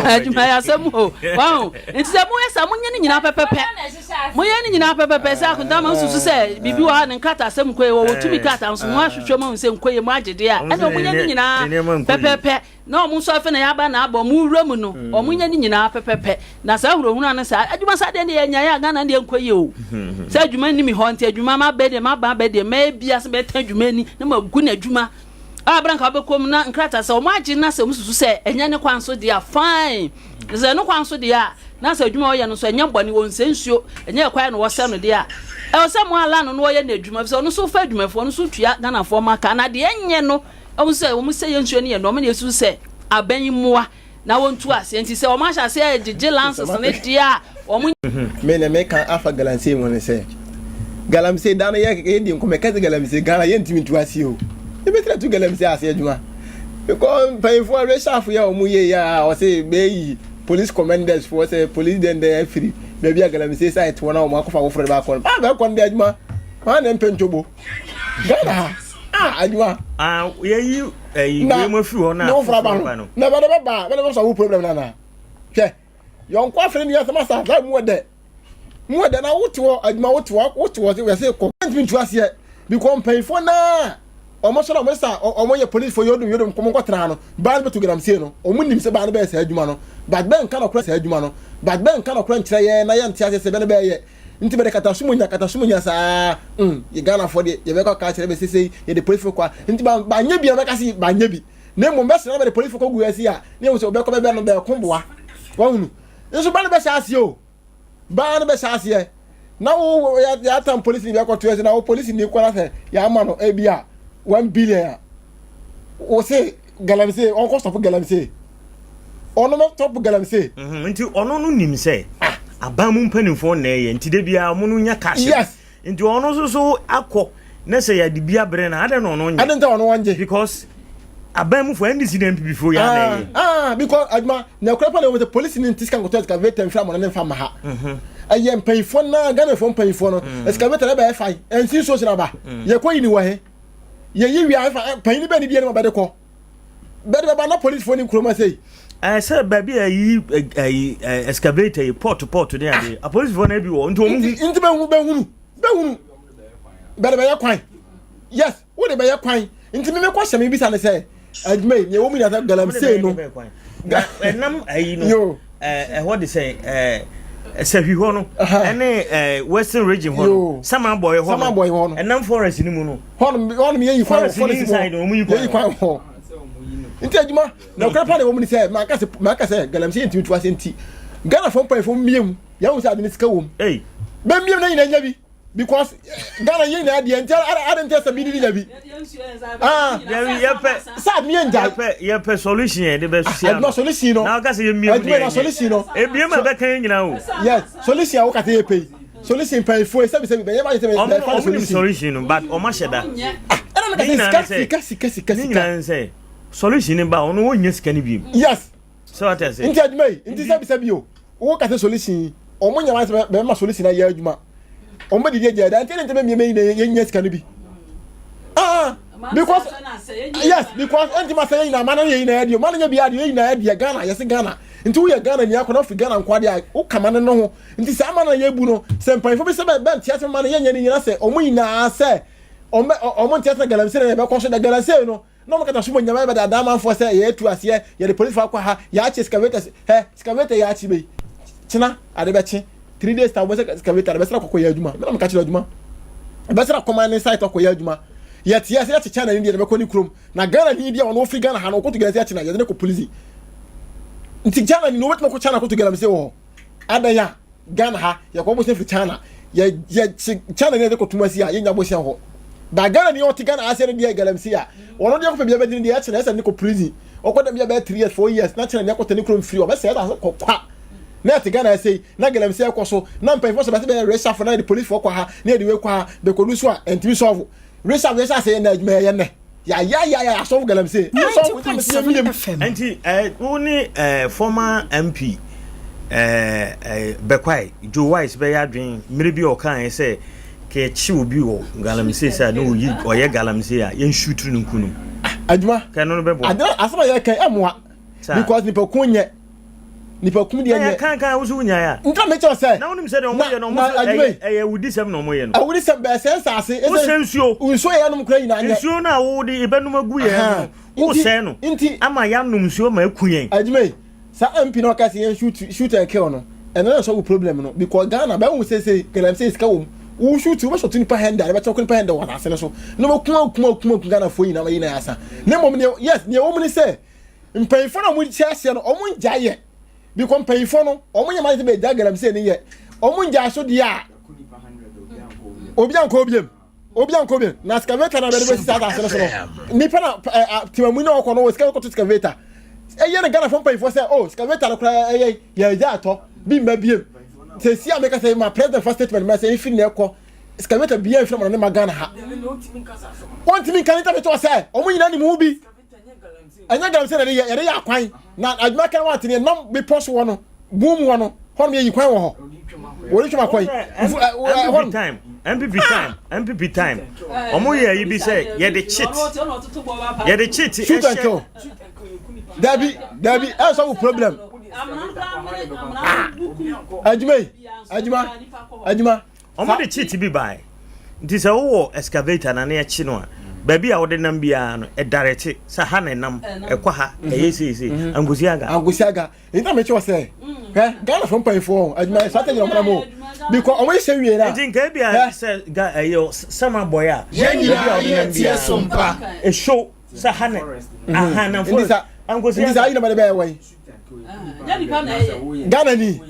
adwuma ya samu wow enti samu esa munye ni nyina pepepe munye ni nyina pepepe sa akonta ma nsusu se bibi wa ne nkata asem koye wo tumi kata nso mo ahwehwe ma nse nkoye mo agede a ena munye ni nyina pepepe na omu so afa na ya ba na abo mu wuramu no omunye ni nyina pepepe na sa hurahura na sa adwuma sa de ne nya ya ga na de nkoye o sa adwuma ni mi ho nti adwuma ma be de ma ba be de ma bia se be tan adwuma ni na ma gu na adwuma abranka bekom na nkrata se o ma agi na se mususu se enya ne kwanso dia fine ze no kwanso dia na se adwuma o ye no so enya bone won sensuo enya kwai no wo se no dia e o se mo ala no wo ye na adwuma se no so fa adwumafo no so tua na fo maka na de enye no o se ye nsuo ne ye no me na esu se aban moa na wontu ase enti se o ma sha se agege lances ne dia o mu me na me kan afa galamse mo ne se galamse da na ye di nko me ka galamse gana ye ntimi tu ase o e be tu galamse ase adwuma because pay for reshafu ya o mu ye ya o se be police commanders for say police den dey free be bia galamse site wona o ma ko fa wo frere ba ko ba be ko ndi adwuma ma na mpentobo gana adwuma ye we mo fi ho na no fra ba no na ba be so wo problem na hwe yon kwa frere ni asema sa da mu de na woto adwuma woto we say ko ntimi ase because pay for na omo so na mo sa omo ye police for yodum ko mo ko tra no ba be to galamse no omo nim se ba na be sa adwuma no but ben kan okra sa adwuma no but ben kan okra nkyere ye na ye ntia se be na be ye nti be kata sumunya sa ye Ghana for de ye be ko ka kyere be sesei ye de police for kwa nti ba nya bia be ka si ba nya bi na mo mess na be de police for ko gu asi a na wo se be ko be no be komboa wa hunu nso ba na be sa asi o ba na be sa asi e na wo ya tam police ni be ko to na wo police ni ko na se ya ama no e bia 1 billion o se galamse on ko stop galamse ono no stop galamse nti ono no nim se abamu mpanimfo na ye nti de bia mo no nya cash nti ono so akọ na se ya de bia bre na ade no no nya ade nta ono wanje because abamu for NDC dem before ya na ye because adma na kwapa na with the police in tiskan go to excavator mfa mo na mfa ma ha aye mpanimfo na Ghana fo mpanimfo no excavator na ba fa ensi so na ba ye ko yini wa he ye wi afa panyi be ni bia na ba de ko be de ba na police phone nkroma sei say baby ayi excavator port there a police phone na bi wo nti nti be hunu be de ya kwan yes wo de be ya kwan nti me ko hye me bisa ne say adwuma ye wo mu ya galamse no enam ayi no what they say Safi hono ene western region hono sama boy hono enam forest ni mu no hono me yi forest inside no mu yi kwan ho nti adwuma na kwapa de wo mu ni say maka say galamse ntimi tu ase nti Ghana fo mpan fo miem ya wo say ade ni sika wo eh be miem na nyina nya bi because Ghana yin na ade nti ade nti asa bi ni nya bi sa mi enja ye pe solution ye de be social no solution no na ka say miem na solution no e bi ma be kan nyina o yes solution wo ka say pe solution pan fo se be ye ba say solution but o ma sheda ana ka say kasi solution ba ono wo nya sika ni bi yes so what I say nti adwuma nti se bi o wo ka say solution o mo nya be ma solution na ye adwuma o mo di je da nti be me ye nya sika ni bi because yes because anti ma say na man ye na adio man nya bi adio ye na adio Ghana yes Ghana nti wo ye Ghana ni akona fi Ghana nkwade a wo kama ne no ho nti sa man ye bu no se mpan fo be se be ntia se man ye nya ni nyina se o mo ina se o mo ntia se galamse na be ko so da galamse no no mo kata sumo nyama be da da man fo se ye tu ase ye the police fa kwa ha ya che excavator excavator ya chi be china ade be chi 3 days ta wo se excavator be sra kokko ya adwuma me na mo ka chi adwuma be sra command site kokko ya adwuma yet yes yet China ni de be ko ni krom na Ghana ni dia ono fi Ghana ha no ko to Ghana China ye de ko police nti Ghana ni no wetin ko China ko to Ghana me se wo adanya Ghana ha ye ko bo se fi China ye China ni de ko tumasi a ye nya bo se ho da Ghana ni o ti Ghana ase ni dia Ghana me se a ono dia ko pe bia be ni dia China ese ni ko police okoda bia be 3 years 4 years na chena ne akota ne krom free o be say that kokwa na ati Ghana say na galamsey ekoso na mpanyfo so be say resha for na the police for kwa ha na the way kwa ha be kodu so a entimi solve resha we say na adwuma ye ne ya solve galamsey anti woni former MP Bekwai Joe Wise be yadwen mmiri bi o kan say ke chi obi wo galamsey say no yi oye galamsey a yen shoot nu nkunu adwuma kan no be bo asama ye kan amwa because nipa kunye nipa kum de anya kan wusu nya ya nka me cho say na wonim say de omo ye no mo wudi sem no mo ye no wudi sem be say sase wo sensuo unsuo ye no kra nyina anya nsuo na wo de ebenum agu ye no wo say no ama ya num nsuo ma akuyen adwuma sa MP no ka say shoot and kill no and no so problem no because Ghana ba wo say galamsey iska wo shoot wo shot nipa hand da be chokun nipa hand wona ase no so no kuma Ghana fo nyina ma yina asa na mom ne yes ne wo mun say mpanyfo na mo chiase no omo njaye because payfo no omunye ma be da galamsey ne ye omunja so dia obian ko biem na excavator na be be sisa ta so nipa na timamu na okọ no excavator to excavator eye na Ghana fo payfo say oh excavator kra eye ya ja to bi mba biem se si ameka say my president first statement ma say if ne ekọ excavator bia fi na ma Ghana ha want me kan ta be to say omunye na ni mu bi anya galamsey na ye ya kwan na adwuma kan wa tene nam be post wo no boom wo no hon me yi kwan wo ho wo ri twama kwan MPP time omo ye yi bi say ye the cheat shoot and kill Dabi so problem adwuma omo the cheat bi bai nti say wo excavator na na ye chi no a baby a wode nam bia no e direct sa ha na nam e kwa ha e yesi angusiaga ina me cho say Ghana from pay for adwuma strategy no mo because omo say wie na nti nka bia say ga ayo sama boy a ye sompa e show sa ha na aha na for angusiaga ndisa ina ba be wai Ghana ni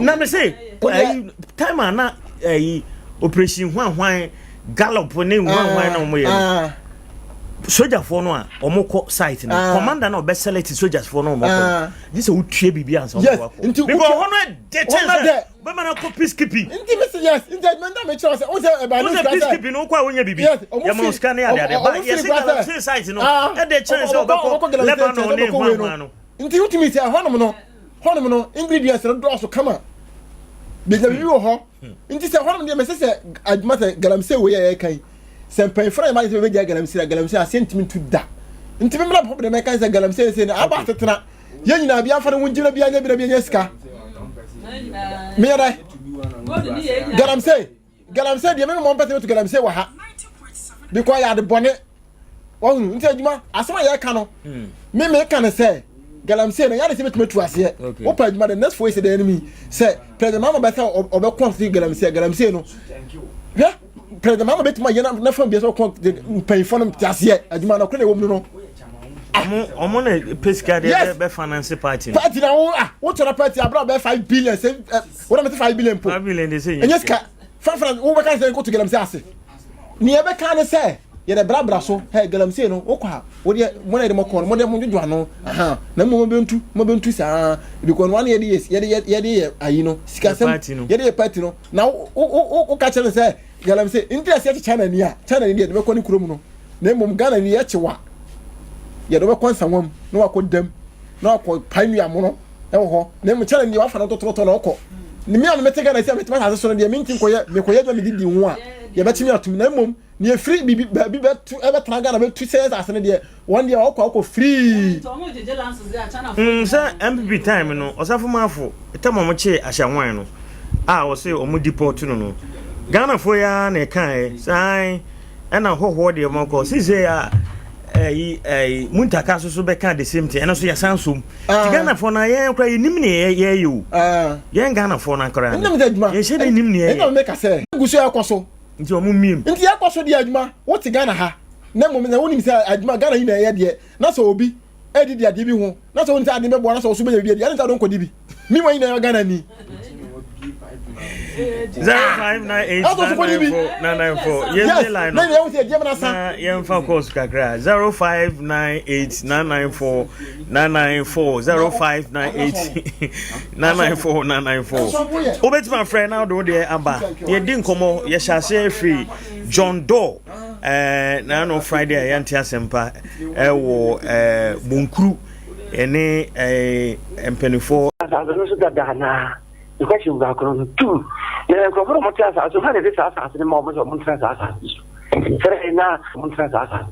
na me say time ana operation hwan gallop ne hwan na omo ye soldier for no a omo site na commander na select soldiers for no omo this we tue bibia ansa omo because hono de chance be man ko peacekeeping nti me say yes nti me tell say o say e ba no peacekeeping no kwa wonya bibi ya ma scan ya de ba yes site no e de chance obeko Lebanon ne hwan no nti utimi say hono no ingredients no do so kama beja bibi wo ho nti se hono de me se adwuma se galamsey we ya kan se mpanfra ma se beja galamsey a sentimi tu da nti me mla problem me kan se galamsey se na aba tetena ye nyina bia fa no njira bia nya bia sika me ya dai galamsey de me mo mpete to galamsey wa ha because ya de bone wo nti adwuma asema ya kan no me kan se galamsey no ya de se metu ase wo pa adwuma the next voice the enemy say president mama be say obekon galamsey no yeah president mama betima ye na fam be so kon pay for them ase adwuma no kone wo mu no omo na pesca de be finance party na wo tara party abra be 5 billion say wo na 5 billion po 5 billion they say yes ka fan wo be kan say go to galamsey ase ni e be kan say ye de bra so hey galamsey no wo kwa wo de mo na de mo kon mo de mo dwo ano na mo bentu sa because one ye de ayi no sikasem ye de party no na wo ka chele say galamsey interest ye China ni de be kon kurom no na mom Ghana ni ye chewa ye de be kon sanwam no akodam no akọ panu amono e wo ho na mo China ni wa fa no tototo na okọ ni me am metega na say metema ha so no de me ntin koye me koye dwa me didi ho a ye betimi atum na mom ni free bibi be tu e be tranga be tu say asene de one day okọ free say MPP time no osafo mafo etama mo che ahyanwan no a wo say omo deport no Ghana fo ya na kan sai e na hoho de mo ko si say ya muntaka so be kan the same thing and so ya sansum Ghana fo na ye kra yinim ne ye yo ye Ghana fo na kra ye she ne nim ne ye e make say guso yakoso nti o mu mim nti yakoso de adwuma wo ti Ghana ha na mo na wonim say adwuma Ghana yi na ye de na so obi edidi ade bi ho na so woni say ade be bo na so so be ye de ya na don ko di bi mi wan yi na Ghana ni 0598 yes line no yen fa course kakra 0598 994 obeti my friend now do there aba ye din komo ye shase free John Doe na no Friday yanti asempa wo bunkuru ene empenifo so dadana the question was going to na ko mo tia sa so ha de sa ni mo mo tra sa serena mo tra sa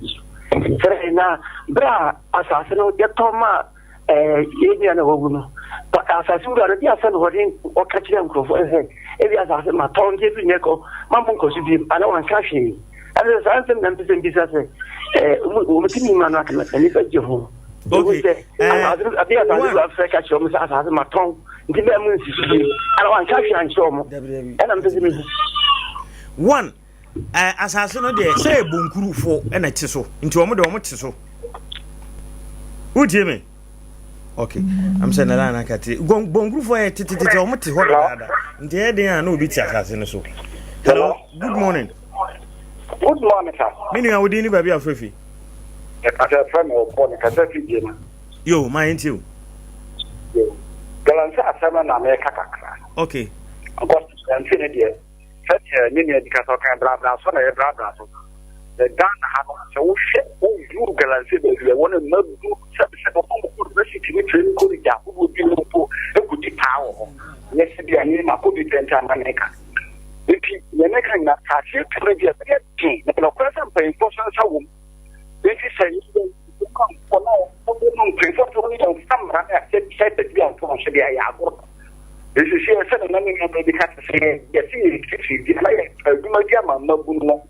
serena bra asase no de toma ye na wo no asase ura de asase no hodin o ka kire nkrofo e bi asase ma ton je bi ne ko ma mo ko si bi ana wan ka hwe ana sa san nan pe bi sa se o tini ma na ka ni ka je ho okay abia ta ni Africa cho mo sa asase ma ton ndi be mu nsisi ana wan ka hwe an cho mo ana mpe mi one asase no de say bunkuru fo na ti so nti o mo de o mo ti so udie me okay I'm saying na na kati bunkuru fo e ti o mo ti ho da nti e den an obi ti asase no so hello good morning sir mini a wodi ni ba bia afrefi e ka se friend o ko ni ka se fi je na yo my into you galansa asama na me kakakra okay because galansa de such ni ka so kan bra so na e bra so the Ghana ha no so wo hwe wo yu galansa de we wona madu se ko ko si ti train ko ja ko bi no po e ku ti pa wo ne se bi ani ma ko bi tenta na neka epi ye ne kan na ka se predia e ti na ko kwasa pa information sa wo epi se ni ko ko no ko no prefer to ni don samra na se de bi an to se bi ya go this is here said na me be ka se ye si di na ye du ma dia ma magu no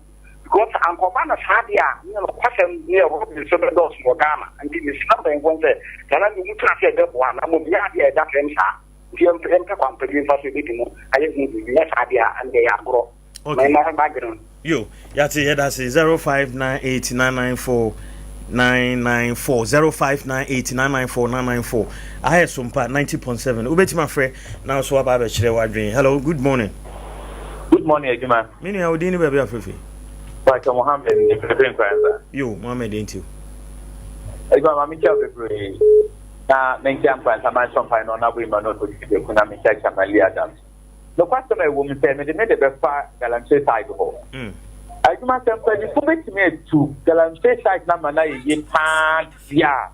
because ankoma na sadia ni no kwasem ni e ro bi so be do so Ghana and the number en won say kana ni mutu afi de bo na mo bia dia da kem sa ti em ka kwam pe fa so bi mo aye ni bi na sadia and they are grow my background yo yati head as 0598994994 0598994994 I have SOMPA 90.7 ubeti my friend now so aba be kire wadwen hello good morning Ejima mini ya odini baby afefe Pastor Mohammed ni president kwanza yo Mohammed into Ejima mami cha bebre na menkia kwanza man SOMPA no na bwi no to kide kuna menkia cha Mali Adams no kwasta me wo mi se me de be fa galanche side ho Ejima SOMPA ni kubeti me tu galanche side na mana ye pa ya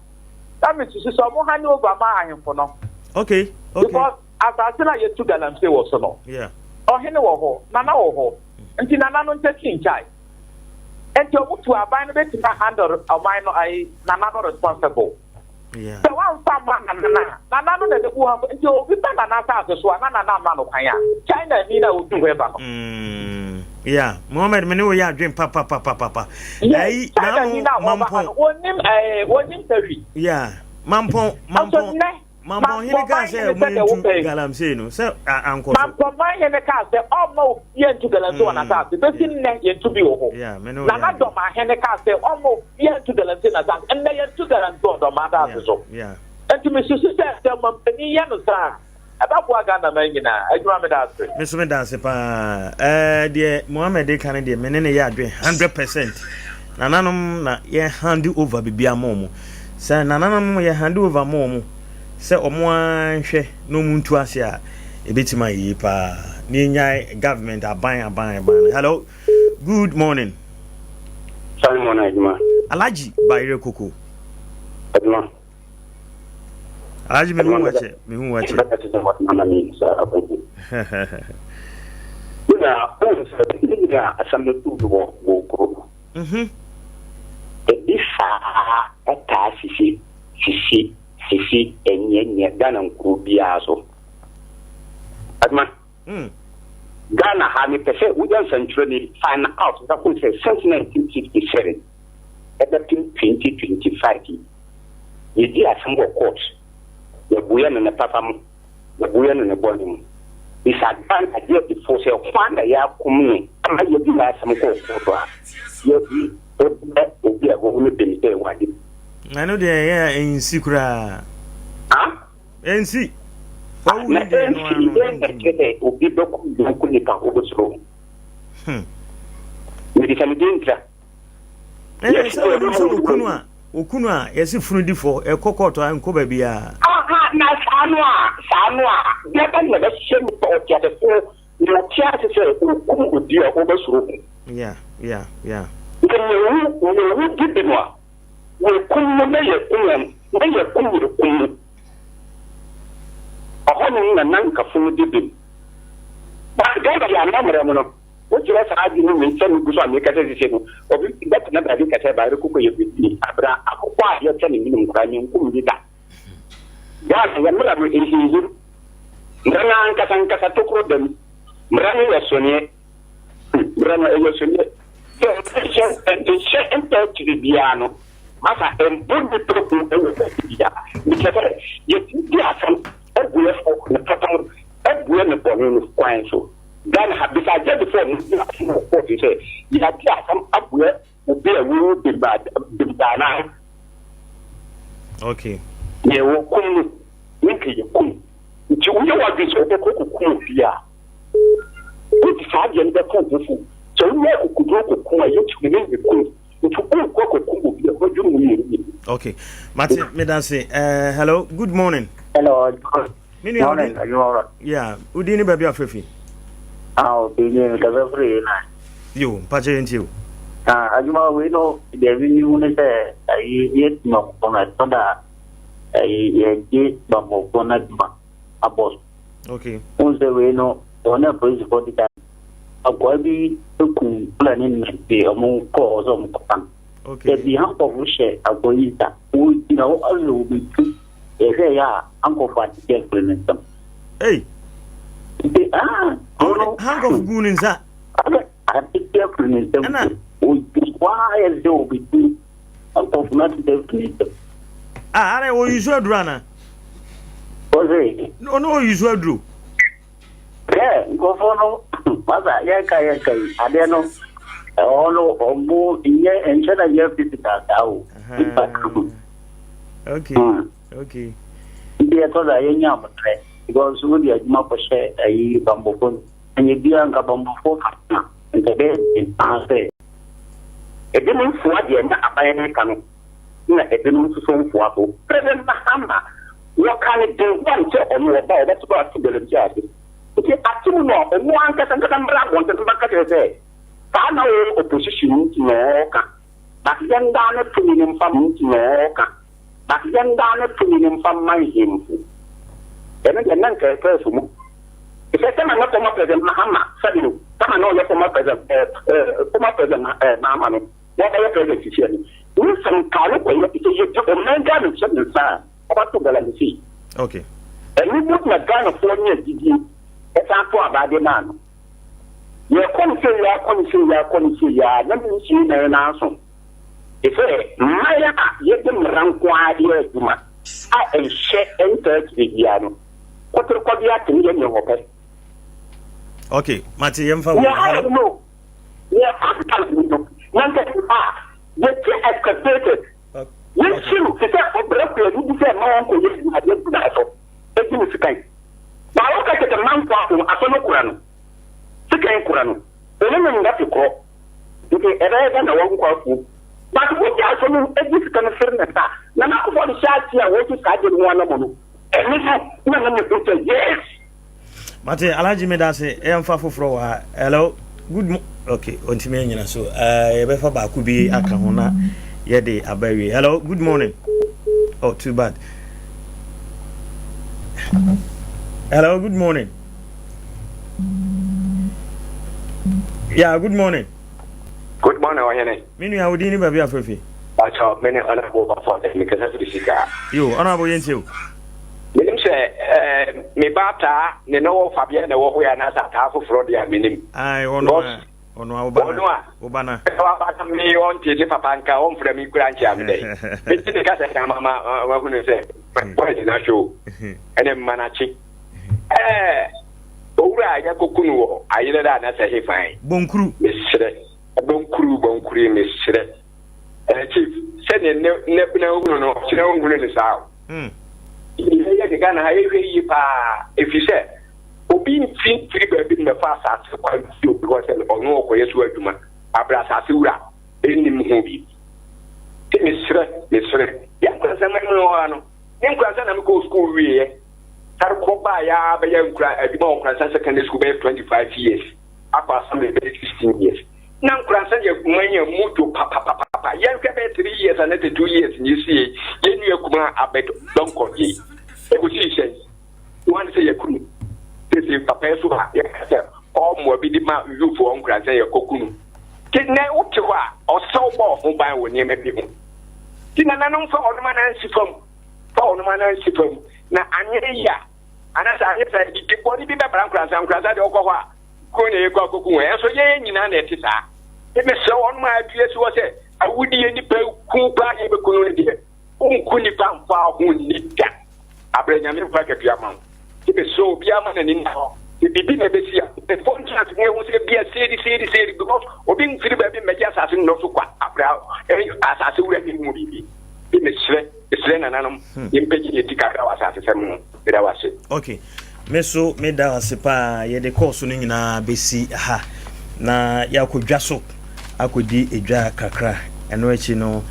that means so mo hani over ma ahemfo no okay because asase na ye tu galanche wo so no yeah ohene wo ho nana wo ho nti nana no ntaki nchai enti omutu aban no beti na handle aban no ai nana no responsible yeah so one fama nana no de ku ha nti obi ta nana sa so nana na ma no kwan ya China ni na odu heba no yeah Mohammed me ne wo ya adwen papa ai na mampon wonim tawi yeah mampon hene ka se mu galamse no se anko mampon hene ka se omo yentu galamse wana sa se besin ne yentu bi wo ho yeah me no na do ma hene ka se omo yentu galamse na sa enne yentu galamse do ma da so yeah enti me susu se mampani ya no sa abapo aga na manyina adwuma me da se me so me da se pa de Mohammed kan de me ne ya adwen 100% nananom na ye hand over bibia momo se nananom ye hand over momo se omo anhwe no muntu ase a ebetima yi pa ni nyai government aban hello good morning Simon Ajuma Alaji Bayre Koko Ajuma Alaji me hu wache ya asambe tu wo ko isa ata sisi enye Ghana nkuru bia so Adman Ghana ha mi pese ujan central ni find out that could say since 1957 at the 2025 ye di asambo court ye buya na papa mu ye buya na boni mu isa ban adia di force kwanda ya kumni ama ye di asambo ko ye di obi a wo mi benite wadi I know they are in secret. Huh? NC. na NCA obi bɛku nko nipa obosoro mede samedintra okunu a yesi funu difo ekokoto anko ba bia na sanu a bia ba na bɛhyɛ nipa ɔtiadefo na tia se okunu odi a obosoro yeah nkewu dibinwa okunu na yɛ kunu ahono na nanka funu dibin ba ga ya namre mo no o jira sa adi no me tanu guso ameka se se no obi bet na ba di ka se ba re kuko ye bi abra akoko a ye tanu minum kra nyi nkum bi da ya ya mra mo ehizu ndana anka sa tokro dem mra no ye sonye se ento ti biano masa embundi tropu ya mi kafare ye ti asan ebuye fo na patam ebuye ne bonu no kwan so dan ha bisa je before no ko ti say ya ti asam abuye obi a wu bi na okay ye wo kum ni ke ye kum ti wo ye wa bi so ko kum bia o ti fa je ne be ko fu so wo ko kum ayo ti ne be kum okay Martin Medanse hello good morning hello morning yeah udini baby afefi udini ka free na yo pache ntio ajuma we no de ni une se ai yet no kona tonda ai ye ba mo kona dima abos okay unse we no ona police for the agwabi ku plan ni be amu ko zo mu kan okay the behalf of ushe agoyita we know all be ya anko fat ke president hey hang of guninza I think the president why is there be anko not the president are we usual drana no usual drew go for no mother ya kai ade no ono omo inye enchana ye physical dawo okay dia to da yenya matre because we dia ma ko she ai bambo kon anye dia nga bambo fo fatna ntebe ase ebe mun fuwa dia na abaye ne kanu na ebe mun so fuwa ko president mahama wo kan de wan che omo ba da to ba to de dia ati atimu no omo anka sanka mbra bon te mbaka te se kana opposition ti no ka bakenda na tuni mfam ti no ka bakenda na tuni mfam mai himfu ene de nan ka ka sumu ise kama na koma president mahama sabiru kama no ya koma president mahama no wa ba ya president ti ni ni san kalu ko ya ti je to menga no sabiru sa ba to gala ni si okay eni but na gana fo ni didi esa to abade man ye konse ya na mi si na so ife maya ye de rankwa ye duma a enche enter the piano kotor ko dia tin ye nyo pe okay mati yemfa ya no ya after no nanga ye ke escalated ye shiru se ko break ye di se ma ko ye na ye na so e di musikai ba o ka te man kwa ko asono kurano sikai kurano ene me ngati ko nke ere na wo kwa ku ba ko ja so no e di sikan firna ta na na ko di shati a wo ki ka de no na mo no ene na na me ko yes mate alaji medase e mfa foforo wa hello good okay ontime anyina so e be fa ba ku bi aka ho na ye de abawi hello good morning oh too bad hello good morning yeah good morning wahene minu ya udini baby afefi acha mene ana bo ba for the because of the sika yo ana bo yentio minim se me bata ne no fabia ne wo ho ya na sa ta foforo dia minim ai ono obana wa bata mi on ti papa nka on fra mi kura nchi amde mi ti ka se mama wa hunu se boy na show ene manachi owura ya kokunu wo ayire da na se he fine bonkuru mesre bonkuru mesre chief se ne na hunu no chire hunu ni sao ya the Ghana highway if you say obi fin free baby me fast as quite few because or no ko yesu aduma abra asura enim ho bi misre ya kwasa me no ano nim kwasa na me go school we tar ko ba ya be ya nkura aduma on kwasa secondary school be 25 years akwa some be 16 years na kwasa ye kumanya muto papa ya nke be 3 years and 2 years you see ye nu akuma abedo don ko ye e go see say you want to say yakunu this is papa so ha ya say all mo bi di ma you for on kwasa ye kokunu kidna ukiwa osobo ho ban woni me bi ho tina nanon fa onuma na nsifam fa onuma na nsifam na anye ya anasa anye sa di body bi be kwasa de okwa ko ne ko kokun e so ye nyina na etisa e me so onuma abie so se awudi ye ni pa ku pa ye be kunu ne de unku ni pa mfa ho ni da abrenya me fa ketua ma e be so bia ma na ni na ho e bibi na be sia e phone chat ne wo se bia seri because obi mfiri ba bi meja asase no so kwa abra asase wura ni mu bibi bi me sre na nanom yempeji ye tikaka wasase semu be da wase okay meso me da wase pa ye de course no nyina besi ha na yakodwa so akodi edwa kakra eno echi no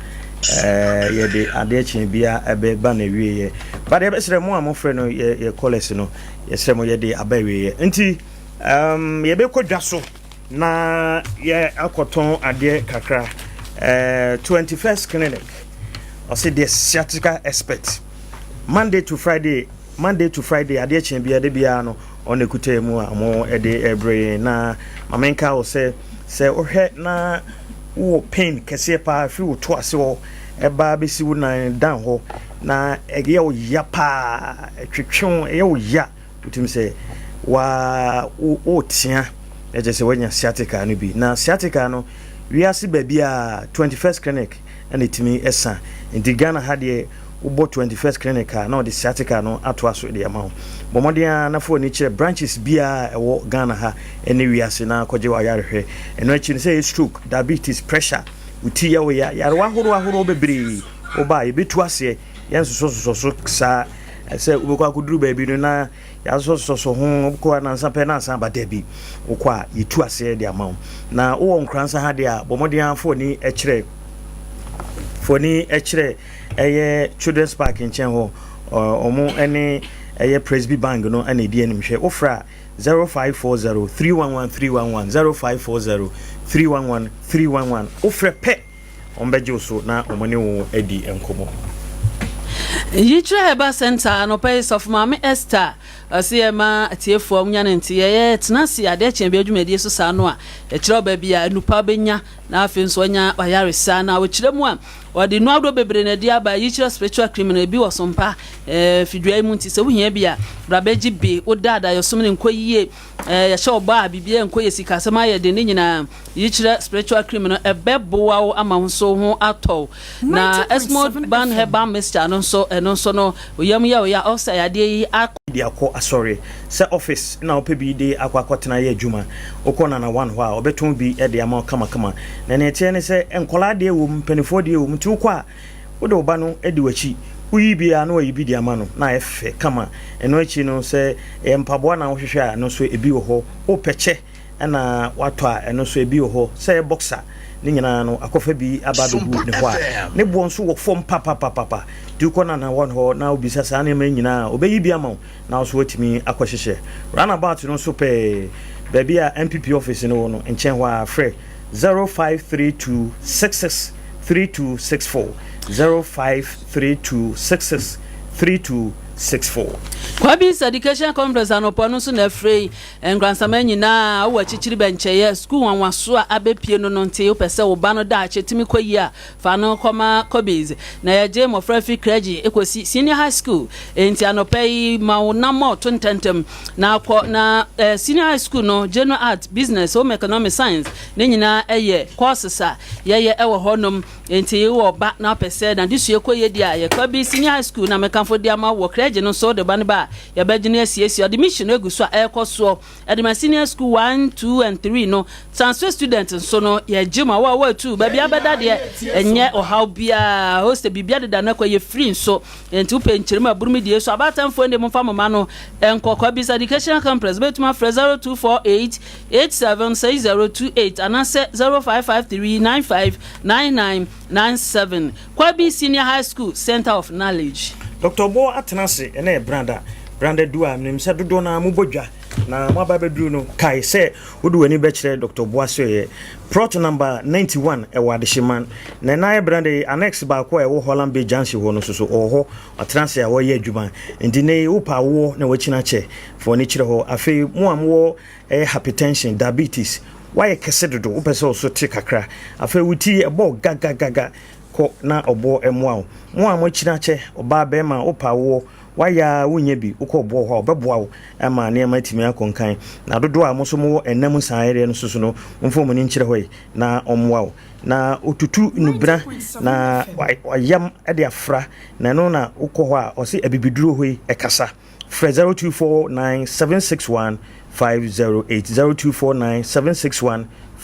ye de ade chi bia ebe ba na wiye ba de be sre mo amofre no ye college no ye sre mo ye de abawiye nti ye be kodwa so na ye akoton ade kakra 21st clinic or say the sciatica expert Monday to Friday ade chi bia de bia no on ekuta mu amo e de ebre na mamenka o say ohwe na wo pain kese pa fi wo to ase wo eba besi wo nan dan ho na ege wo ya pa twetwon e wo ya utim say wa o tia e je se wanya sciatica no bi na sciatica no we ase ba bia 21st clinic and itimi esa ndi Ghana hade ubo 21st clinic na the sciatica no ato aso de amount bomodia na fo ni kire branches bia ewo Ghana ha ene wiase na koje wa yarehwe eno achi say stroke diabetes pressure uti ya we ya yarwa horo bebre oba e betu ase yenso so sa say ubekwa akuduru ba bi no na ya so ho ko na nsape na nsa ba dabi ukwa yitu ase de amount na wo nkransa ha de a bomodia fo ni echire eye children's park in Chenho omo ene eye Presby Bank no ane di enim hwe ofra 0540311311 0540311311 ofra pe ombeje so na omone wo edi enkomo Yichre Heba Center no place of Mama Esther asiema atiefo amnya nti ye tenasi ade chen bi adwumadi so sa no a e kire ba bia nupa benya na afi nso anya bayaresa na wo kire mu a odi no ado bebre na dia ba yichre spiritual criminal bi wasompa fidua mu nti se wo hia bia brabeji bi odada yosomne nkoyie ya sha oba bibia nkoyie sikasema ye de nyina yichre spiritual criminal ebeboa wo ama nso ho atɔ na esmod ban heba Mr. no so eno so no oyam ya osa ya de yi akɔ sorry se office na opebi de akwakotena ye adwuma okona na one ho a obeton bi e de ama kama na ne tie ne se enkola de wo mpanifo de wo mti ukwa wo de oba no e de wachi uyi bia na wayi bi de ama no na efe kama eno achi no se empabo na wo hwehwe a no so ebi wo ho o peche na wato a eno so ebi wo ho se boxer ni nyina no akofa bi ababebu ne ho a ne bo nso wo fom papa du kona na one ho na obisa sa na nyina obeyi bi ama na so watimi akohyehe runabout no so pe baby a MPP office no no enchen ho a free 0532663264 0532663264 Kwabis Education Conference anopo no so na free engransaman nyina wo achichiri bencheye school wanwaso a abepie no no nte opese wo ba no da achetimi kwayi a fa no koma Kwabis na ya je mo free clergy ekosi senior high school enti anopai ma na mo to ntentem na akọ na senior high school no general art business home economic science ne nyina eye courses a ye ewo honom enti wo ba na opese na disu ekoye dia ye Kwabis senior high school na mekanfo dia ma wo clergy package no so de ba ne ba ya ba gine asiesie the mission egu so ekoso at my senior school 1 2 and 3 no transfer students so no ya jima wa 2 ba bia beda de enye ohaw bia host bibia de na kwa ye free so enti upe nchirima aburumi de so abatamfo ende mfa mama no enkokwa bisa educational campus betuma 0248 876028 anase 0553959997 Kwabi Senior High School Center of Knowledge. Dr. Bo atenase ene branda dua nimse dodo na mubodwa na mwaba bedru no kai se wodu wani bekire Dr. Bo asoye plot number 91 ewa adehyeman na nae brande annex ba ko ewo Holland Bay Junction ho no so oho atenase awo ye adwuma ndi ne upa wo na wachina che for ni kire ho afei mu amwo hypertension diabetes why kese dodo upese so te kakra afei wuti ebo gaga ko na obo emwa mo amachina che oba be ma opa wo waya wunye bi ukobo ho obeboa wo ama ne matimi akonkan na dodo a moso mo enam saire no susu no mfo ni nkyere hoy na omwa wo na otutu nubra na wayam ade afra na no na ukoho a o se abibiduro hoy ekasa 0249761508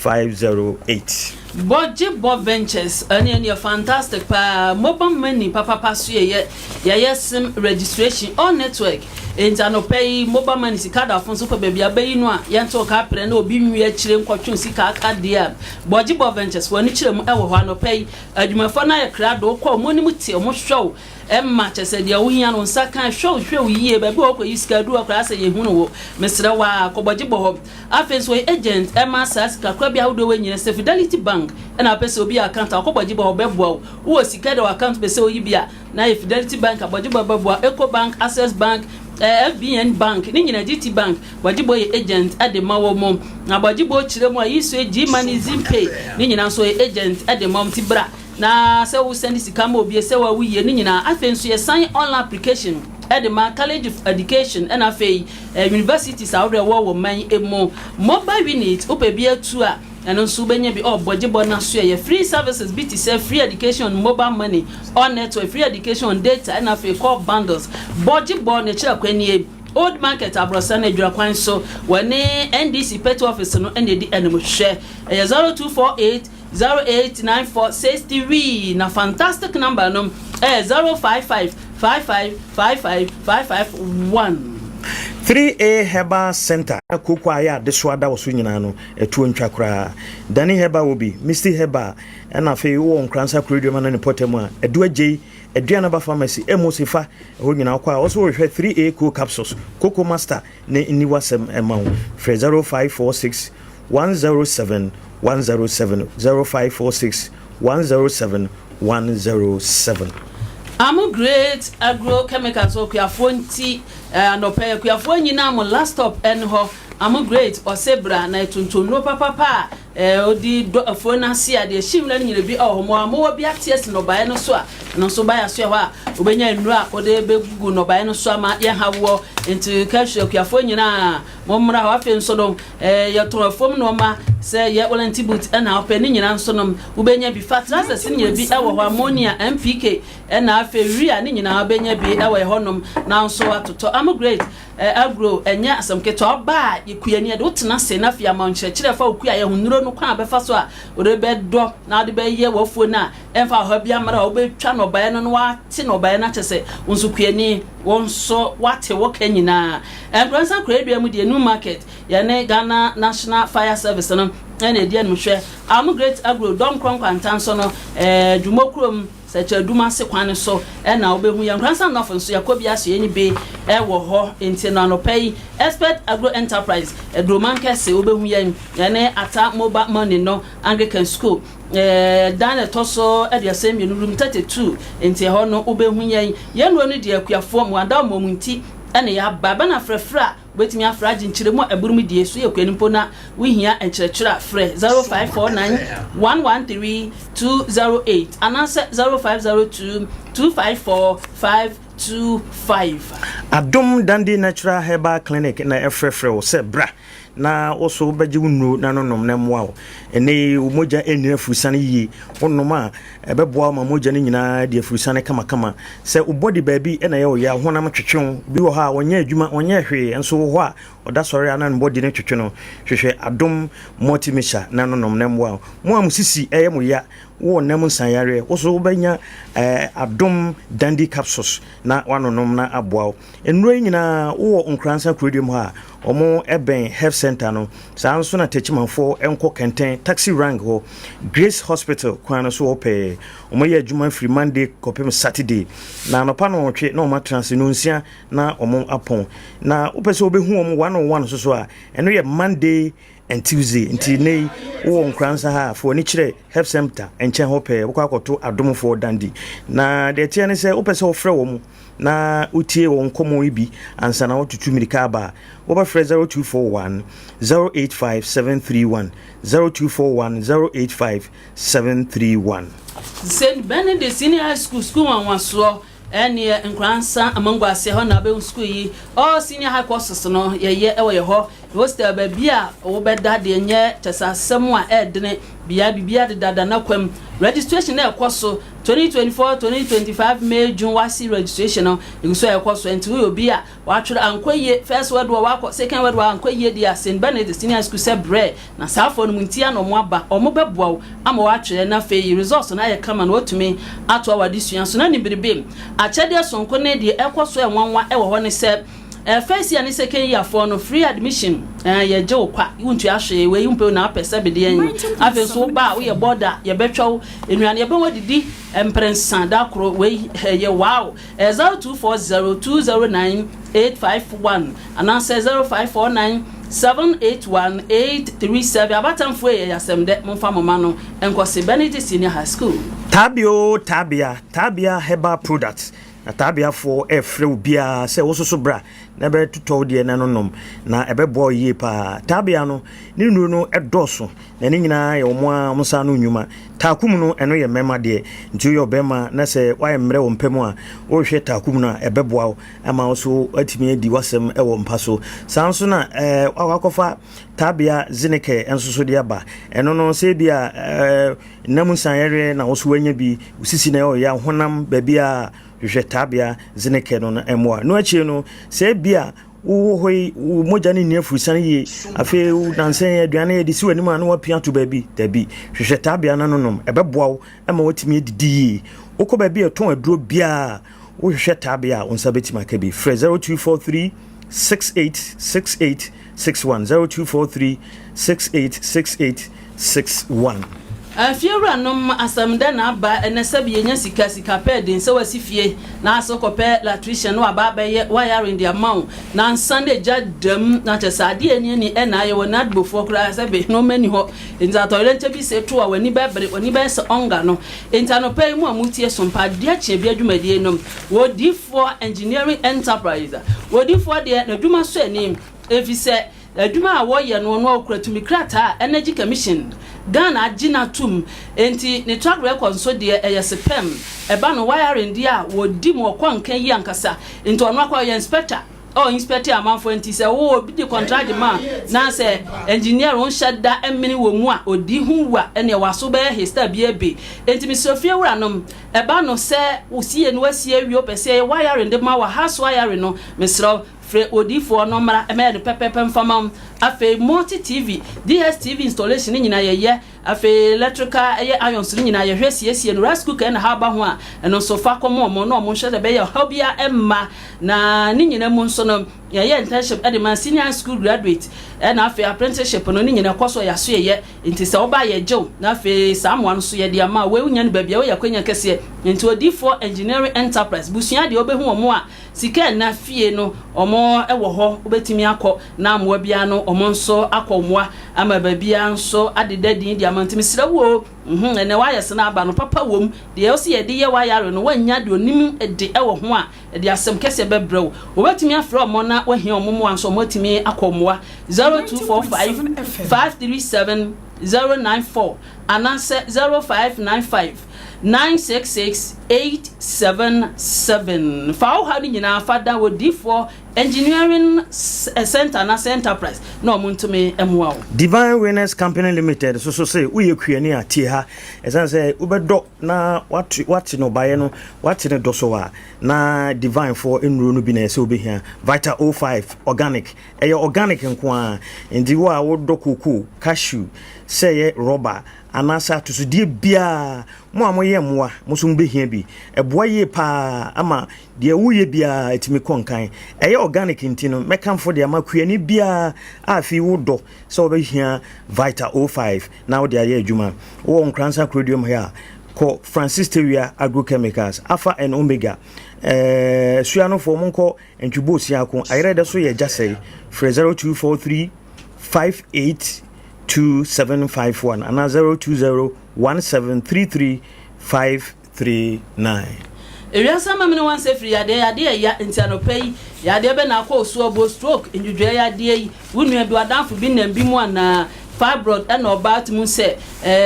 0249761508 Boji Bob Ventures any fantastic pa mobile money papa pasu ye sim registration on network intano pay mobile money sika da fonso ko bebia bayi no a yento ka pre na obi nwie kire nkwatwe sika aka dia Boji Bob Ventures woni kire mu ewo hwa no pay adwumafo na ye krado ko mo ni muti mo hwew emma chese dia wo hia no nsaka hwew yie ba bi wo ko yiska du akra se ye hunu wo mesre wa ko Boji Bob afenso agent emma sas ka kwa bia wo do nyine Fidelity Bank and I pay obi account akoboji ba obebo wo sika de account be se oyibia na Fidelity Bank aboji ba bebo Eco Bank Access Bank FBN Bank ni nyina GT Bank wajibo agent ade mawo mom na wajibo chire mu ayiso G Money Zimpay ni nyina so agent ade mom tibra na se wo send sika ma obi se wa wiye ni nyina afenso ye sign online application Edema College of Education and afei universities awre wo man emo mobile unit opebia 2 and also benye bi Boji Bo na so ye free services BT free education mobile money on network free education on data and afei call bundles Boji Bo na kira kwani Old Market abrosa na dwura kwan so wone NDC pet office no ene di enemo hwe 0248 089463 na fantastic number no 055 5555551 3A Herbal Center akoko aya de so ada wo so nyina no etuo ntwa kra Dani Herbal obi Mr Herbal na fe wo nkransa credo man ne potemu a edu agye eduana ba pharmacy emosifa ho nyina akwa a wo so hwe 3A co capsules Coco Master ne niwasem emawo 0546 107 107 0546 107 107 I'm great agrochemicals so kuafonti no pay kuafo nyina mo last stop en ho I'm great osebra na tuntunno papa odi do afo na sia de shimla nyire bi ohomo amo bi aties no bae no so a no so bae aso a obenya nru a ode begugu no bae no so ama ye hawo enti kasho kuafo nyina mo mra ho afen so no ye to afom no ma se ye olanti boot na open nyina nso no obenya bi fertilizer sin nyire bi ewo ho ammonia MPK na afe ria ni nyina obenya bi ewo honom na nso atoto am great agro enya asamketo oba yekuyani de wotena se na fia ma nkyerɛkyerɛ fa okuya ye hunuro no kwa befa so a orebe do na de be ye wofo na emfa ho bia mara obetwa no bae no wate no bae na kyese wonso kuyani wonso wate wokanyina Nkransa Kredua mu de new market ye ne Ghana National Fire Service no ene de anu hwɛ am great agro dom kronkwanta so no dwumokrom secha duma se kwan so na obehu ya Nkransa no fo so yakobia so ye ni be wo ho enti na no pay expert agro enterprise edroman kese obehu ya ne ata mobile money no Anglican school dan toso e de asem yenu room 32 enti ho no obehu ya yenu no de akuafo mu anda momunti ene ya baba na frefra betimi afra ginkyire mu aburum die so yakwanimpo na wihia enkyerɛkyerɛ frɛ 0549 113 208 anase 0502 254 525 Adum Dandi Natural Herbal Clinic na efrefre wo se bra na also beji wunu na nonom na mwa ene umoja eni afurusane yi onoma ebeboa ma moja ne nyina de afurusane kama se ubody baabi ena ye oya honam twetwe bi wo ha wonya adwuma wonya hwe enso wo ho a oda sori anan body ne twetwe no hwehwe adom multimedia na nonom na mwa mo amusisi eye mo ya wo nam nsanyare wo so benya adom dandy capsules na wanonom na aboa enro nyina wo nkransa kredium ha omo eben health center no saa nso na techimanfo enko kenten taxi rank ho Grace Hospital kwana so ope omo ye adwuma free Monday kopem Saturday na anopa no otwe na omo trans no nsia na omo apon na opese obehu omo 101 so a eno ye Monday and Tuesday until nay wo nkransa ha for ni kire health center enchen hope wo kwakoto adom for dandi na de tie ne se opese ofre wo mu na utie won komo ibi ansa na wotutu mirika ba wo ba frɛ 0241 085731 0241 085731 St. Benedict Senior School wanwaso ene nkransa amangwa ase ho na be school yi all senior high courses no ye ewe ho hostel ba bia wo beda de nye tesasem a edene bia de dada na kwam registration na ekoso 2024-2025 May June wasi registration no iguso ekoso enti we obi a watwere ankoye first word wa wako second word wa ankoye dia St. Benedict Senior School se bre na safo no muntia no mo aba omo beboa ama watwere na fe results na ye kama no otumi ato awadisua so na ni biribe achede sonko ne de ekoso enwanwa ewo ho ne se first year and second year for no free admission ye je okwa wuntu ahwe we yumpe na apese bede yan afi so ba we border ye betwa enuane ye be wodidi emprensan da kro we ye wow 0240209851 and answer 0549781837 abatamfo ye yasemde momfa mama no enkwose Benedict Senior High School Tabia Herbal Products na tabia for efre bia se wo so bra na be tutɔ de na nonom na ebebo yie pa tabia no ni nuru no edoso na ni nyina ye omo a musa no nwuma takum no eno ye mema de nti yo bema na se waye mre wo mpem a wo hwe takum no ebebo ama so atimi adi wasem ewo mpaso sanso na wakofa tabia zineke enso de aba eno no se bia namusanyere na wo so wanya bi usisi na yo ya honam ba bia hwe tabia zineke no emwa no achi no se bia wo hoi moja ni afurusane yi afi dansen aduane de si wani ma no wapia to baby dabi hwe tabia na nonom ebeboa ama watimi didi ukọ baby eton aduro bia wo hwe tabia onsa betima ka bi 0243 686861 0243 686861 Fiera nom asamda na aba enesabi enya sika pedin se wasifie na asokope latricia no aba be wire in the amount na Sunday jadam na chesade eni ena ye wona adbofo kra se be no mani ho inza toilet bi se to a wani bebre wani be se onga no inta no pay mu amutie sompa de ache bi adwumadie nom wo D4 engineering enterprise wo D4 de na dwuma so enim efise adwuma a wo ye no okura tumi krata energy commission Ghana agina tum enti ne track record so de eyesepem eba no wiring dia wo di mo kwankan yi ankasa enti ono akwa ye inspector inspector amanfo enti se wo bi di contract ma na se engineer on shada emini wo mu a odi huwa ene waso be hista bi ebe enti mi sofie wura nom eba no se usie no asie wi opese wiring de ma wa house wiring no misro fre odifo no mara emede pepepem famam afi multi TV DSTV installation nyina ye afi electrical irons nyina ye hwesiesie no rice cooker na haba ho a eno so fa komo mo no mo hwede be ye hobia emma na nyina mu nso no ye internship at the senior school graduate na afi apprenticeship no nyina koso ya so ye nti se oba ye jew na afi samwa no so ye de ama we nya no babia we yakwanya kese nti odifo engineering enterprise busua de obehu omo a sika na fie no omo ewo ho obetimi akọ na amwa bia no omo nso akomwa ama babia nso adedadin diamantimi sirawo ene wayese na aba no papa wom de osi ye de ye wayare no wanya de onim de ewo ho a de asem kese bebrew obetimi afra omo na wahia omo mo anso omotimi akomwa 0245 537 094 anase 0595 966-877. Fao hadi nyina fada wo D4 Engineering Center na Enterprise. No muntume emwa. Divine Winners Company Limited so say we kuani atie ha. Esan say ubedo na what no baye no what ne do so a na Divine for enro no bi na say obehia Vital 05 organic. Eye organic nko a ndi wo a wo do koko cashew say rubber anasa to so die bia mo amoye moa mo so mbehia bi eboa ye pa ama de wuye bia etimi konkan eye organic ntino mekamfo de amakuani bia afi wodo so obehia Vital 05 na wo de aye adwuma wo nkransa crodium here ko Francis Tewia Agrochemicals Alpha and Omega suano for monko entwubo siako ayere so ye jasei 0243 582751 and 02017335539. Area sama me wan say free ade ya ntianopay ya de be na akọ osuo bo stroke ndwudwe ya de wunu bi wadanfo bi na bi mu ana fibroid na obat mu se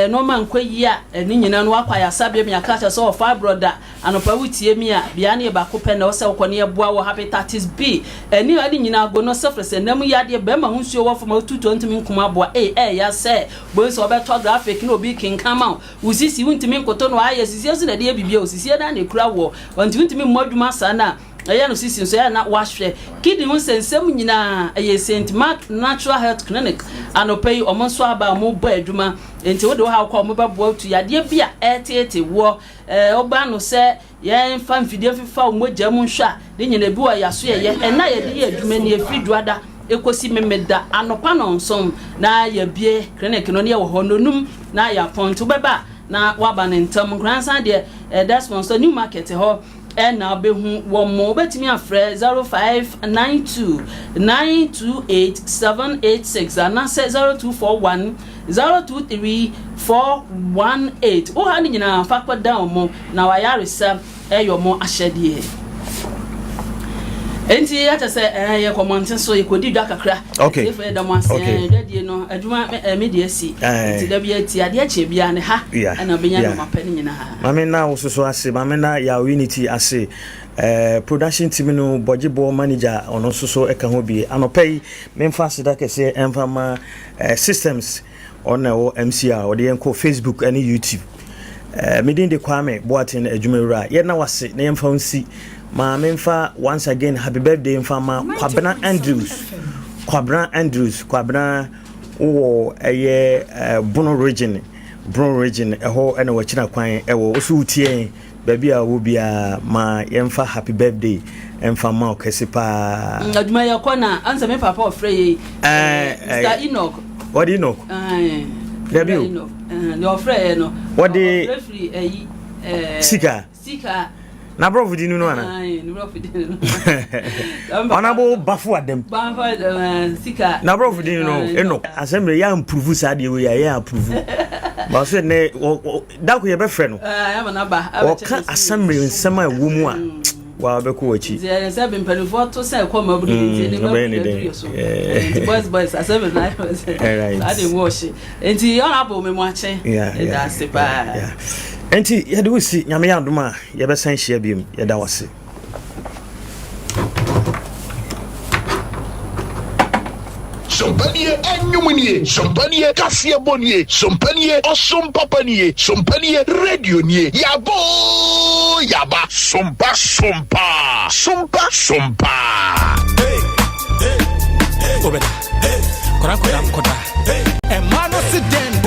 no man kwayi a ni nyina no akwa ya sabia me aka so fibroid anopa wutie mi a bia na e ba kopɛ na wo se wo ne eboa wo hepatitis B ni ade nyina go no sefrese nam ya de be ma hunsuo wo foma 220 nkuma aboa ya se bo so obeto graphic na obi kinkama usisi wuntimi nkoto no aye sisi so na de bibia osisi na na kura wo wuntimi mmodwuma sana aya no sisi so ya na wahwe kidney hu sensem nyina aya St Mark Natural Health Clinic anopay omonso aba mo bo adwuma enti wo de ha kwa mo babo tu yade bia etete wo oba no se ye mfa mfidie fifa o mogya mu hwa de nyina bi wa yaso ye na ye de adwuma ni efiduada ekosi memeda anopa no nsom na ya bie clinic no ne wo hononum na ya point beba na waba ne ntam Nkransa de that sponsor new market ho na behu wo mo betimi afre 0592 928786 and 0241 023 418 o ha ni nyina fakwa down mo na wa yaresa eyomo ahyede enti ata se ye comment so e kodi dwa kakra okay se da mo ase dadie no adwuma media si enti da bia ti ade ache bia ne ha na benya no mapani nyina ha mame na wo so ase mame na ya unity ase production team no bojibo manager ono so eka ho bi anopay memfa seda kese emfama systems ona wo MCA ode enko Facebook and YouTube medin de KWAME Boating Adwumawura ye na wase na yemfa nsi ma memfa once again happy birthday mfama Kwabena Andrews wo eye Bono region eho ena wachina kwan ewo osu utie baby a wo bia ma yemfa happy birthday mfama okesipa adwuma ya kona ansa me papa ofrey Mr. Enoch what do you know Enoch no ofrey no what the sika na bro fudi nu ana ni bro fudi nu honorable bafu adem sika na bro fudi nu eno assembly ya improve sade we ya approve ba so ne da ko ye be frɛ no ya ma na ba o ka assembly nsema ewu mu a wa be ko wachi ze se be mpelifo to se ko ma buru ni ne ba boys assembly na ade wash enti honorable me mu ache da se ba enti yede wusi nyame ya adoma ye be san hia biem ye da wase Sompanie enyumunie, sompanie kasie bonie, sompanie osompapanie, sompanie radio nie. Yabo yaba, sompa. Hey. Obeda. Hey. Koda. Hey. Emano siden.